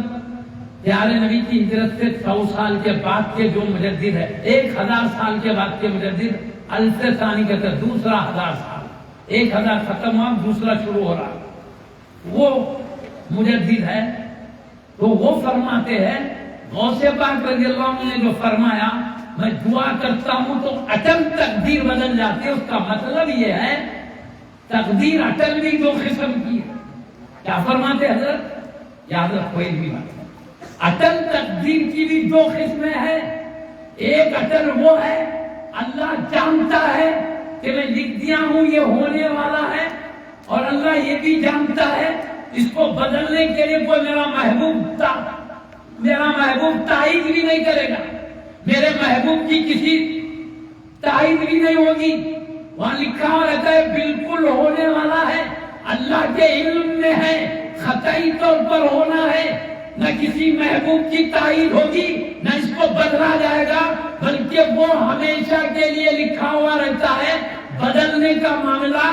پیارے نبی کی ہجرت سے 100 سال کے بعد کے جو مجدد ہے، 1000 سال کے بعد کے مجدد الفسانی کہتے ہیں. دوسرا 1000 سال، 1000 ختم ہوا دوسرا شروع ہو رہا، وہ مجدد ہے. تو وہ فرماتے ہیں غوث پاک رضی اللہ عنہ نے جو فرمایا میں دعا کرتا ہوں تو اٹل تقدیر بدل جاتی ہے، اس کا مطلب یہ ہے تقدیر اٹل بھی دو قسم کی ہے. کیا فرماتے حضرت؟ یا حضرت کوئی بھی بات، اٹل تقدیر کی بھی دو قسمیں ہیں. ایک اٹل وہ ہے اللہ جانتا ہے کہ میں لکھ دیا ہوں یہ ہونے والا ہے، اور اللہ یہ بھی جانتا ہے اس کو بدلنے کے لیے کوئی میرا محبوب تھا میرا محبوب تائید بھی نہیں کرے گا، میرے محبوب کی کسی تائید بھی نہیں ہوگی. وہاں لکھا ہوا رہتا ہے بالکل ہونے والا ہے، اللہ کے علم میں ہے، قطعی طور پر ہونا ہے. نہ کسی محبوب کی تائید ہوگی، نہ اس کو بدلا جائے گا، بلکہ وہ ہمیشہ کے لیے لکھا ہوا رہتا ہے. بدلنے کا معاملہ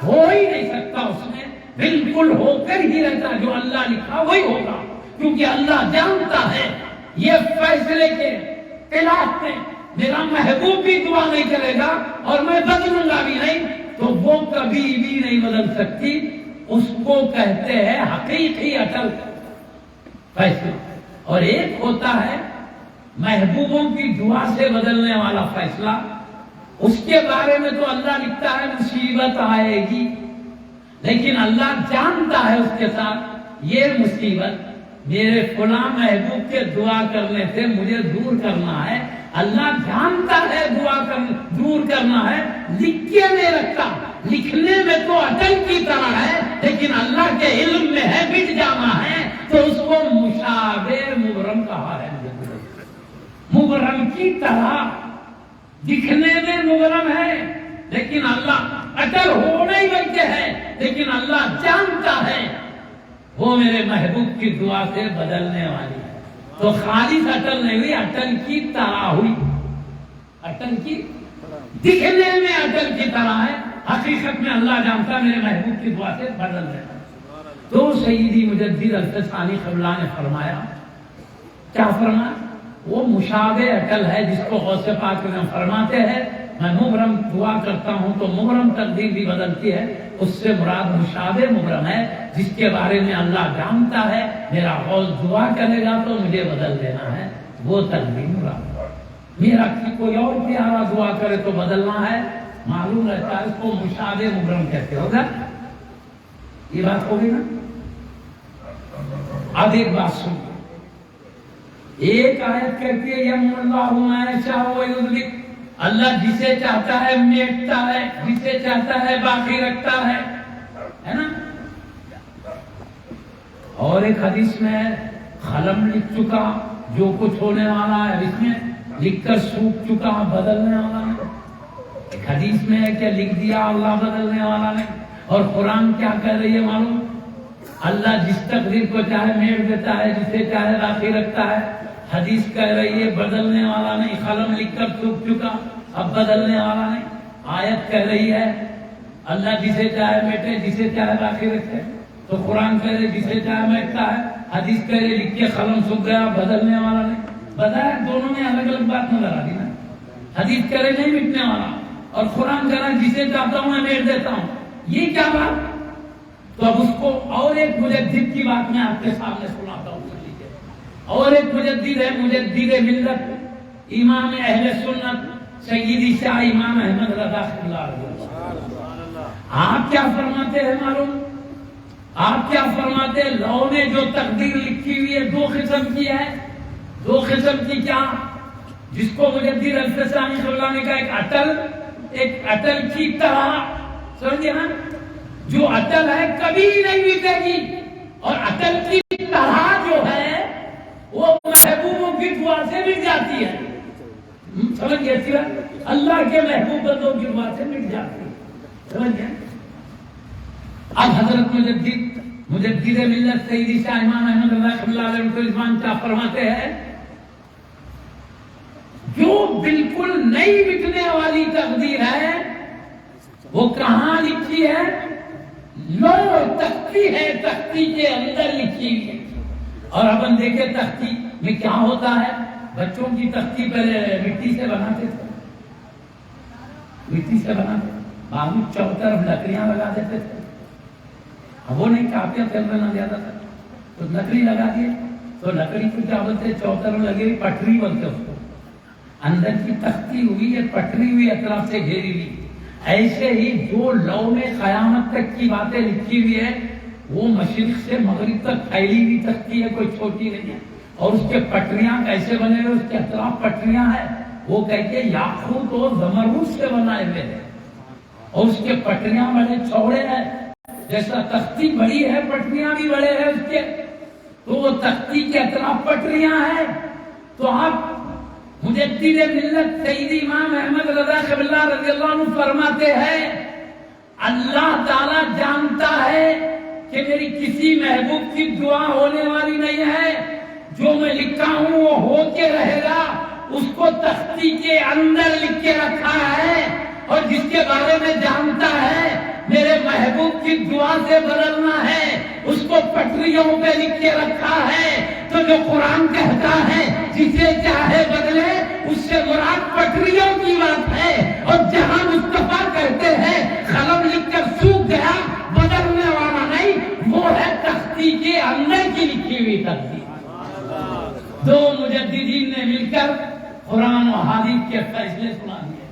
ہو ہی نہیں سکتا، اس میں بالکل ہو کر ہی رہتا. جو اللہ لکھا وہی ہوگا، کیونکہ اللہ جانتا ہے یہ فیصلے کے خلاف میں میرا محبوب بھی دعا نہیں کرے گا اور میں بدلوں گا بھی نہیں، تو وہ کبھی بھی نہیں بدل سکتی. اس کو کہتے ہیں حقیقی اٹل فیصلہ. اور ایک ہوتا ہے محبوبوں کی دعا سے بدلنے والا فیصلہ. اس کے بارے میں تو اللہ لکھتا ہے مصیبت آئے گی، لیکن اللہ جانتا ہے اس کے ساتھ یہ مصیبت میرے فلاں محبوب کے دعا کرنے سے مجھے دور کرنا ہے. اللہ جانتا ہے دور کرنا ہے، لکھ کے نہیں رکھتا. لکھنے میں تو اٹل کی طرح ہے، لیکن اللہ کے علم میں ہے مٹ جانا ہے، تو اس کو مشابہ مبرم کہا ہے. مبرم کی طرح دکھنے میں مبرم ہے، لیکن اللہ اٹل ہونا ہی بلکہ ہے، لیکن اللہ جانتا ہے وہ میرے محبوب کی دعا سے بدلنے والی ہے. تو خالص اٹل نہیں ہوئی، اٹل کی طرح ہوئی. اٹل کی دکھنے میں اٹل کی طرح ہے، حقیقت میں اللہ جانتا میرے محبوب کی دعا سے بدل دیتا. تو سیدی مجدد الفیض ثانی قبلہ نے فرمایا، کیا فرمایا؟ وہ مشابہ اٹل ہے جس کو غوث پاک میں فرماتے ہیں میں مبرم دعا کرتا ہوں تو مبرم تقدیر بھی بدلتی ہے. اس سے مراد مشابہ مبرم ہے جس کے بارے میں اللہ جانتا ہے میرا غوث دعا کرے گا تو مجھے بدل دینا ہے، وہ تقدیر مراد. میرا کوئی اور پیارا دعا کرے تو بدلنا ہے، معلوم رہتا ہے اس کو مشابہ مبرم کہتے. ہوگا یہ بات ہوگی نا. اب ایک بات سن، ایک آیت کہتی ہے یم اللہ ما یشاء ویضلل، اللہ جسے چاہتا ہے میٹتا ہے، جسے چاہتا ہے باقی رکھتا ہے نا. اور ایک حدیث میں قلم لکھ چکا جو کچھ ہونے والا ہے، اس میں لکھ کر سوکھ چکا بدلنے والا نہیں. ایک حدیث میں ہے کہ لکھ دیا اللہ بدلنے والا نہیں. اور قرآن کیا کہہ رہی ہے معلوم؟ اللہ جس تقدیر کو چاہے میٹ دیتا ہے، جسے چاہے باقی رکھتا ہے. حدیث کہہ رہی ہے بدلنے والا نہیں، قلم لکھ کر سوکھ چکا اب بدلنے والا نہیں. آیت کہہ رہی ہے اللہ جسے چاہے میٹے، جسے چاہے باقی رکھے. تو قرآن کہہ رہے جسے چاہے میٹتا ہے، حدیث کہہ رہے لکھ کے قلم سوکھ گیا بدلنے والا نہیں. بظاہر دونوں میں الگ الگ بات نظر آ رہی نا. حدیث کہہ رہے نہیں مٹنے والا اور قرآن کہہ رہا جسے چاہتا ہوں میں میٹ دیتا ہوں. یہ کیا بات؟ تو اب اس کو اور ایک مجدد کی بات میں آپ کے سامنے سناتا ہوں. اور ایک مجدد ہے، مجدد ملت، امام اہل سنت سیدی شاہ امام احمد رضا اللہ علیہ. آپ کیا فرماتے ہیں معلوم؟ آپ کیا فرماتے ہیں؟ لو نے جو تقدیر لکھی ہوئی ہے دو قسم کی ہے. دو قسم کی کیا؟ جس کو مجدد الفیض ثانی قبلہ نے کہا ایک اٹل کی طرح، سمجھے نا؟ جو اٹل ہے کبھی نہیں مٹے گی، اور اٹل کی طرح جو ہے وہ محبوبوں کی دعا سے مٹ جاتی ہے. سمجھ گئے؟ اللہ کے محبوب بندوں کی دعا سے مٹ جاتی ہے. سمجھ گئے؟ اب حضرت مجدد ملت سیدی شاہ امام احمد رضا اللہ علیہ کیا فرماتے ہیں؟ جو بالکل نئی مٹنے والی تقدیر ہے وہ کہاں لکھی ہے؟ لو تختی ہے، تختی کے اندر لکھی ہے. اور اب ہم دیکھیں تختی میں کیا ہوتا ہے. بچوں کی تختی پہلے مٹی سے بناتے تھے، مٹی سے بناتے، بابو چوطرف لکڑیاں لگا دیتے تھے. اب وہ نہیں کاپیاں تیل بنا جاتا تھا تو لکڑی لگا دیے، تو لکڑی کو کیا بولتے؟ چوطرف لگے پٹری بولتے اس کو. اندر کی تختی ہوئی ہے، پٹری ہوئی، اطراف سے گھیری ہوئی. ایسے ہی جو لو میں قیامت تک کی باتیں لکھی ہوئی ہے وہ مشرق سے مغرب تک پھیلی ہوئی تختی ہے، کوئی چھوٹی نہیں ہے. اور اس کے پٹریاں کیسے بنے ہوئے؟ اس کے اطراف پٹریاں ہیں، وہ کہتے ہیں یاقوت اور زمرد سے بنائے ہوئے ہیں. اور اس کے پٹریاں بڑے چوڑے ہیں، جیسا تختی بڑی ہے پٹریاں بھی بڑے ہیں اس کے. تو وہ تختی کے اطراف پٹریاں ہیں. تو آپ مجدد ملت سیدی امام احمد رضا قبلہ رضی اللہ عنہ فرماتے ہیں اللہ تعالیٰ جانتا ہے کہ میری کسی محبوب کی دعا ہونے والی نہیں ہے. جو میں لکھا ہوں وہ ہو کے رہے گا. اس کو تختی کے اندر لکھ کے رکھا ہے. اور جس کے بارے میں جانتا ہے میرے محبوب کی دعا سے بدلنا ہے اس کو پٹریوں پہ لکھ کے رکھا ہے. تو جو قرآن کہتا ہے جسے چاہے بدلے اس سے مراد پٹریوں کی بات ہے. اور جہاں مصطفیٰ کہتے ہیں قلم لکھ کر سوکھ گیا بدلنے والا نہیں وہ ہے تختی کے اندر کی لکھی ہوئی تختی. دو مجددین نے مل کر قرآن و حدیث کے فیصلے سنا دیے.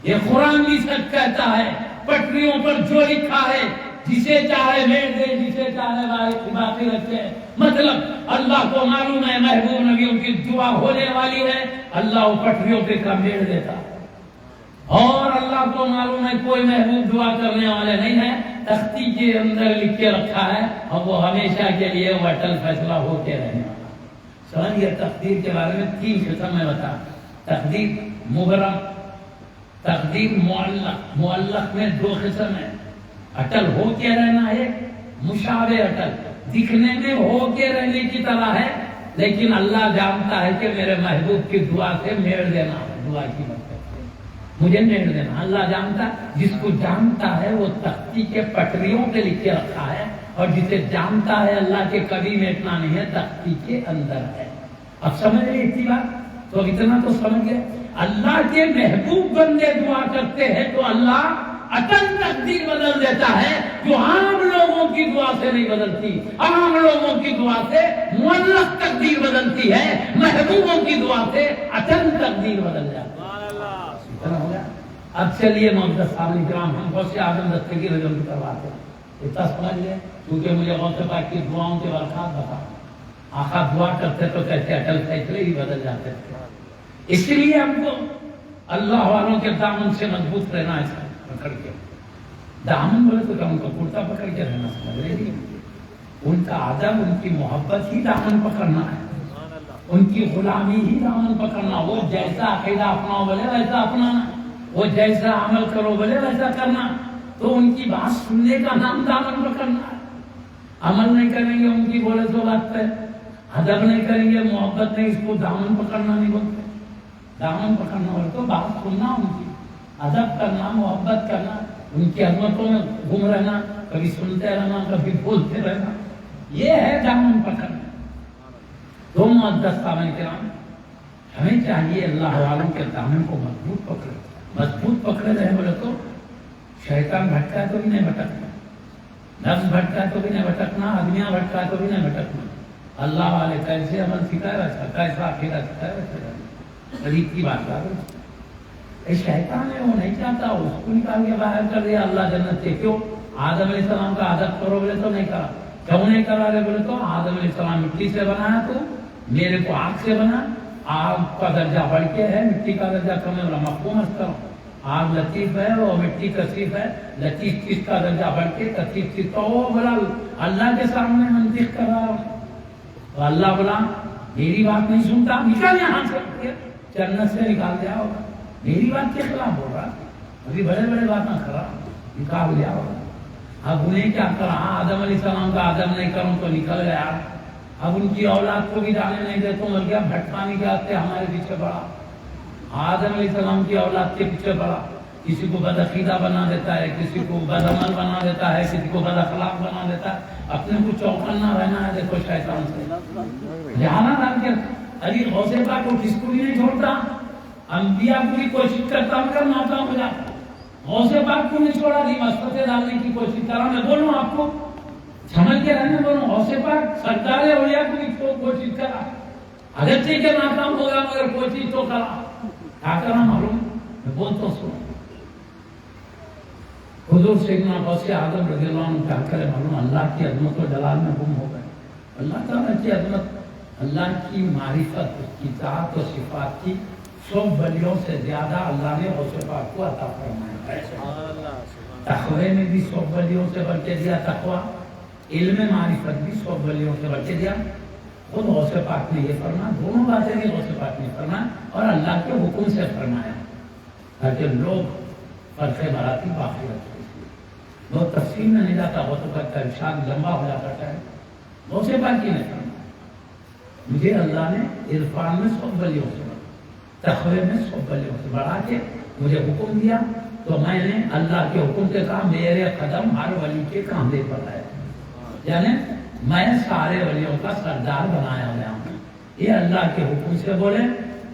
یہ قرآن بھی سچ کہتا ہے پٹریوں پر جو لکھا ہے جسے چاہے میٹ دے جسے چاہے باقی رکھے. مطلب اللہ کو معلوم ہے محبوب نبیوں کی دعا ہونے والی ہے اللہ وہ پٹریوں پہ کا میٹ دیتا. اور اللہ کو معلوم ہے کوئی محبوب دعا کرنے والے نہیں ہے تختی کے اندر لکھ کے رکھا ہے اور وہ ہمیشہ کے لیے وہ اٹل فیصلہ ہو کے رہنے والا. سمجھئے تقدیر کے بارے میں 3 قسم میں بتا. تقدیر مبرم، تقدیر معلق. معلق میں 2 قسم ہیں. اٹل ہو کے رہنا ہے، مشابہ اٹل دکھنے میں ہو کے رہنے کی طرح ہے لیکن اللہ جانتا ہے کہ میرے محبوب کی دعا سے میڑ دینا ہے. دعا کی مطلب مجھے میڑ دینا اللہ جانتا. جس کو جانتا ہے وہ تختی کے پٹریوں پہ لکھ کے رکھا ہے اور جسے جانتا ہے اللہ کے کبھی میٹنا نہیں ہے تختی کے اندر ہے. اب سمجھ رہے اتنی بات؟ تو اتنا تو سمجھ گئے. اللہ کے محبوب بندے دعا کرتے ہیں تو اللہ اٹل تقدیر بدل دیتا ہے جو عام لوگوں کی دعا سے نہیں بدلتی. عام لوگوں کی دعا سے معلق تقدیر بدلتی ہے، محبوبوں کی دعا سے اٹل تقدیر بدل جاتی ہے. اب چلیے معزز صاحب کرام ہم غوث اعظم دستگیر رضی اللہ کرواتے ہیں. اتنا سمجھ لیں کیونکہ مجھے غوث پاک کی دعاؤں کے برکات بتا. آقا دعا کرتے تو کہتے اٹل فیصلے ہی بدل جاتے تھے. اس لیے ہم کو اللہ والوں کے دامن سے مضبوط رہنا ہے. پکڑ کے دامن بولے تو ان کا کرتا پکڑ کے رہنا سمجھ رہے. ان کا ادب ان کی محبت ہی دامن پکڑنا ہے. ان کی غلامی ہی دامن پکڑنا. وہ جیسا عقیدہ اپناؤ بولے ویسا اپنانا، وہ جیسا عمل کرو بولے ویسا کرنا. تو ان کی بات سننے کا نام دامن پکڑنا ہے. عمل نہیں کریں گے ان کی بولے تو بات پہ، ادب نہیں کریں گے محبت نہیں، اس کو دامن پکڑنا نہیں بولتے. دامن پکڑنا بولے تو بات سننا، ان کی ادب کرنا، محبت کرنا، ان کی عظمتوں میں گم رہنا، کبھی سنتے رہنا کبھی بولتے رہنا، یہ ہے دامن پکڑنا. تو معزز صاحب کرام ہمیں چاہیے اللہ والوں کے دامن کو مضبوط پکڑے. مضبوط پکڑے رہے بولے تو شیطان بھٹکا ہے تو بھی نہیں بھٹکنا، نفس بھٹکا ہے تو بھی نہیں بھٹکنا، آدمیاں بھٹکا ہے تو بھی نہیں بھٹکنا. اللہ والے کیسے عمل سکھائے ویسا، کیسا عقیدہ سکھائے ویسا. غریب کی بات کر رہے شیطان ہے وہ نہیں چاہتا، اس کو نکال کے باہر کر دیا اللہ جنت سے. کیوں؟ آدم علیہ السلام کا ادب کرو بولے تو نہیں کرا. کیوں نہیں کرا رہے بولے تو آدم علیہ السلام مٹی سے بنایا تو میرے کو آگ سے بنا. آگ کا درجہ بڑھ کے ہے، مٹی کا درجہ کم ہے. مفہوم کرو، آگ لطیف ہے اور مٹی کثیف ہے. لطیف چیز کا درجہ بڑھ کے کثیف چیز تو وہ بولا اللہ کے سامنے منطق کر رہا ہوں. تو اللہ بولا میری بات نہیں سنتا، نکال یہاں سے، جنت سے نکال دیا ہوگا. میری بات کے خلاف بول رہا، ابھی بڑے بڑے باتیں کر رہا، نکال دیا ہوگا. اب انہیں کیا کرا؟ آدم علیہ السلام کا ادب نہیں کروں تو نکل گیا. اب ان کی اولاد کو بھی جانے نہیں دیتا، مر گیا. بھٹکانے کے آتے ہمارے پیچھے پڑا. آدم علیہ السلام کی اولاد کے پیچھے پڑا. کسی کو بد عقیدہ بنا دیتا ہے، کسی کو بد عمل بنا دیتا ہے، کسی کو بد اخلاق بنا دیتا ہے. اپنے کو چوکنا رہنا ہے. دیکھو شیطان سے جہاں ڈال کے ابھی غوث پاک کو کس کو بھی نہیں چھوڑتا. انبیاء پوری کوشش کرتا مگر ناکام ہو جاتا. غوث پاک کو نہیں چھوڑا دی مسئلے ڈالنے کی کوشش کرا. میں بولوں آپ کو سمجھ کے رہنے بولوں، غوث پاک سرکار اولیاء کو بھی کوشش کرا. اگرچہ کہ ناکام ہوگا مگر کوشش تو کرا. کیا کرا معلوم؟ میں بول تو سنو. حضور سیدنا غوث اعظم رضی اللہ عنہ کیا کرے معلوم؟ اللہ کی عظمت و جلال میں گم ہو گئے. اللہ تعالیٰ کی عظمت، اللہ کی معرفت، اس کی ذات و صفات کی 100 ولیوں سے زیادہ اللہ نے غوث پاک کو عطا فرمایا. تقوی میں بھی 100 ولیوں سے بڑھ کے دیا تقوی، علم معرفت بھی سب ولیوں سے بچے دیا. خود غوث پاک نے یہ فرمایا, دونوں باتیں بھی غوث پاک نے فرمایا اور اللہ کے حکم سے فرمایا تاکہ لوگ فرق براتی باقی رکھتے. بہت تفصیل میں نہیں جاتا, غوث پاک کا ارشاد لمبا ہو جاتا ہے. غوث پاک کی نے فرمایا مجھے اللہ نے عرفان میں سب ولیوں سے بڑھا, تقوی میں سب ولیوں سے بڑھا کے مجھے حکم دیا, تو میں نے اللہ کے حکم سے کہا میرے قدم ہر ولی کے کاندھے پر ہے, یعنی میں سارے ولیوں کا سردار بنایا گیا ہوں. یہ اللہ کے حکم سے بولے.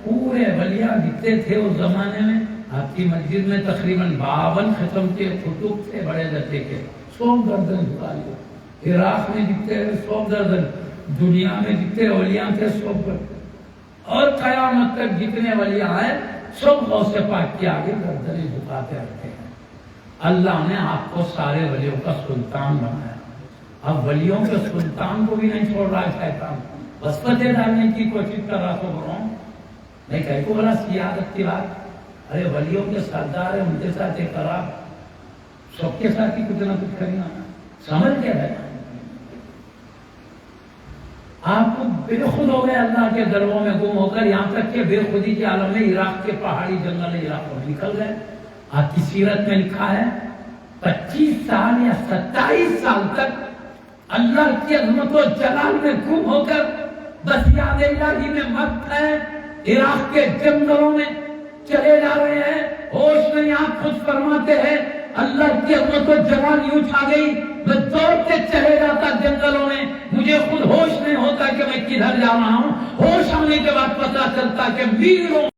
پورے ولیاں جتنے تھے اس زمانے میں, آپ کی مسجد میں تقریباً 52 قسم کے کتب تھے بڑے درجے کے, 100 درجن جھکا لیے. عراق میں جتنے 100 درجن, دنیا میں جتنے ولیاں تھے 100 درجن, اور قیامت تک جتنے ولیاں آئے سب غوث پاک کے آگے گردنیں جھکاتے رہتے ہیں. اللہ نے آپ کو سارے ولیوں کا سلطان بنایا. اب ولیوں کے سلطان کو بھی نہیں چھوڑ رہا ہے شیطان, وسوسے ڈالنے کی کوشش کر رہا. تو بولوں میں کہیں کو بولا سیادت کی بات, ارے ولیوں کے سردار ہیں, ان کے ساتھ ایک خراب, سب کے ساتھ ہی کچھ نہ کچھ کرنا, سمجھ کے رہنا. آپ کو بے خود ہو گئے اللہ کے دربوں میں گم ہو کر, یہاں تک کہ بے خودی کے عالم میں عراق کے پہاڑی جنگل علاقوں میں نکل گئے. آپ کی سیرت میں لکھا ہے 25 سال یا 27 سال تک اللہ کی عظمت و جلال میں گم ہو کر بس یاد الہی میں مست ہے, عراق کے جنگلوں میں چلے جا رہے ہیں, ہوش نہیں. آپ خود فرماتے ہیں اللہ کی عظمت و جلال یوں چھا گئی, میں دوڑتے چلے جاتا جنگلوں میں, مجھے خود ہوش نہیں ہوتا کہ میں کدھر جا رہا ہوں. ہوش آنے کے بعد پتا چلتا کہ میلوں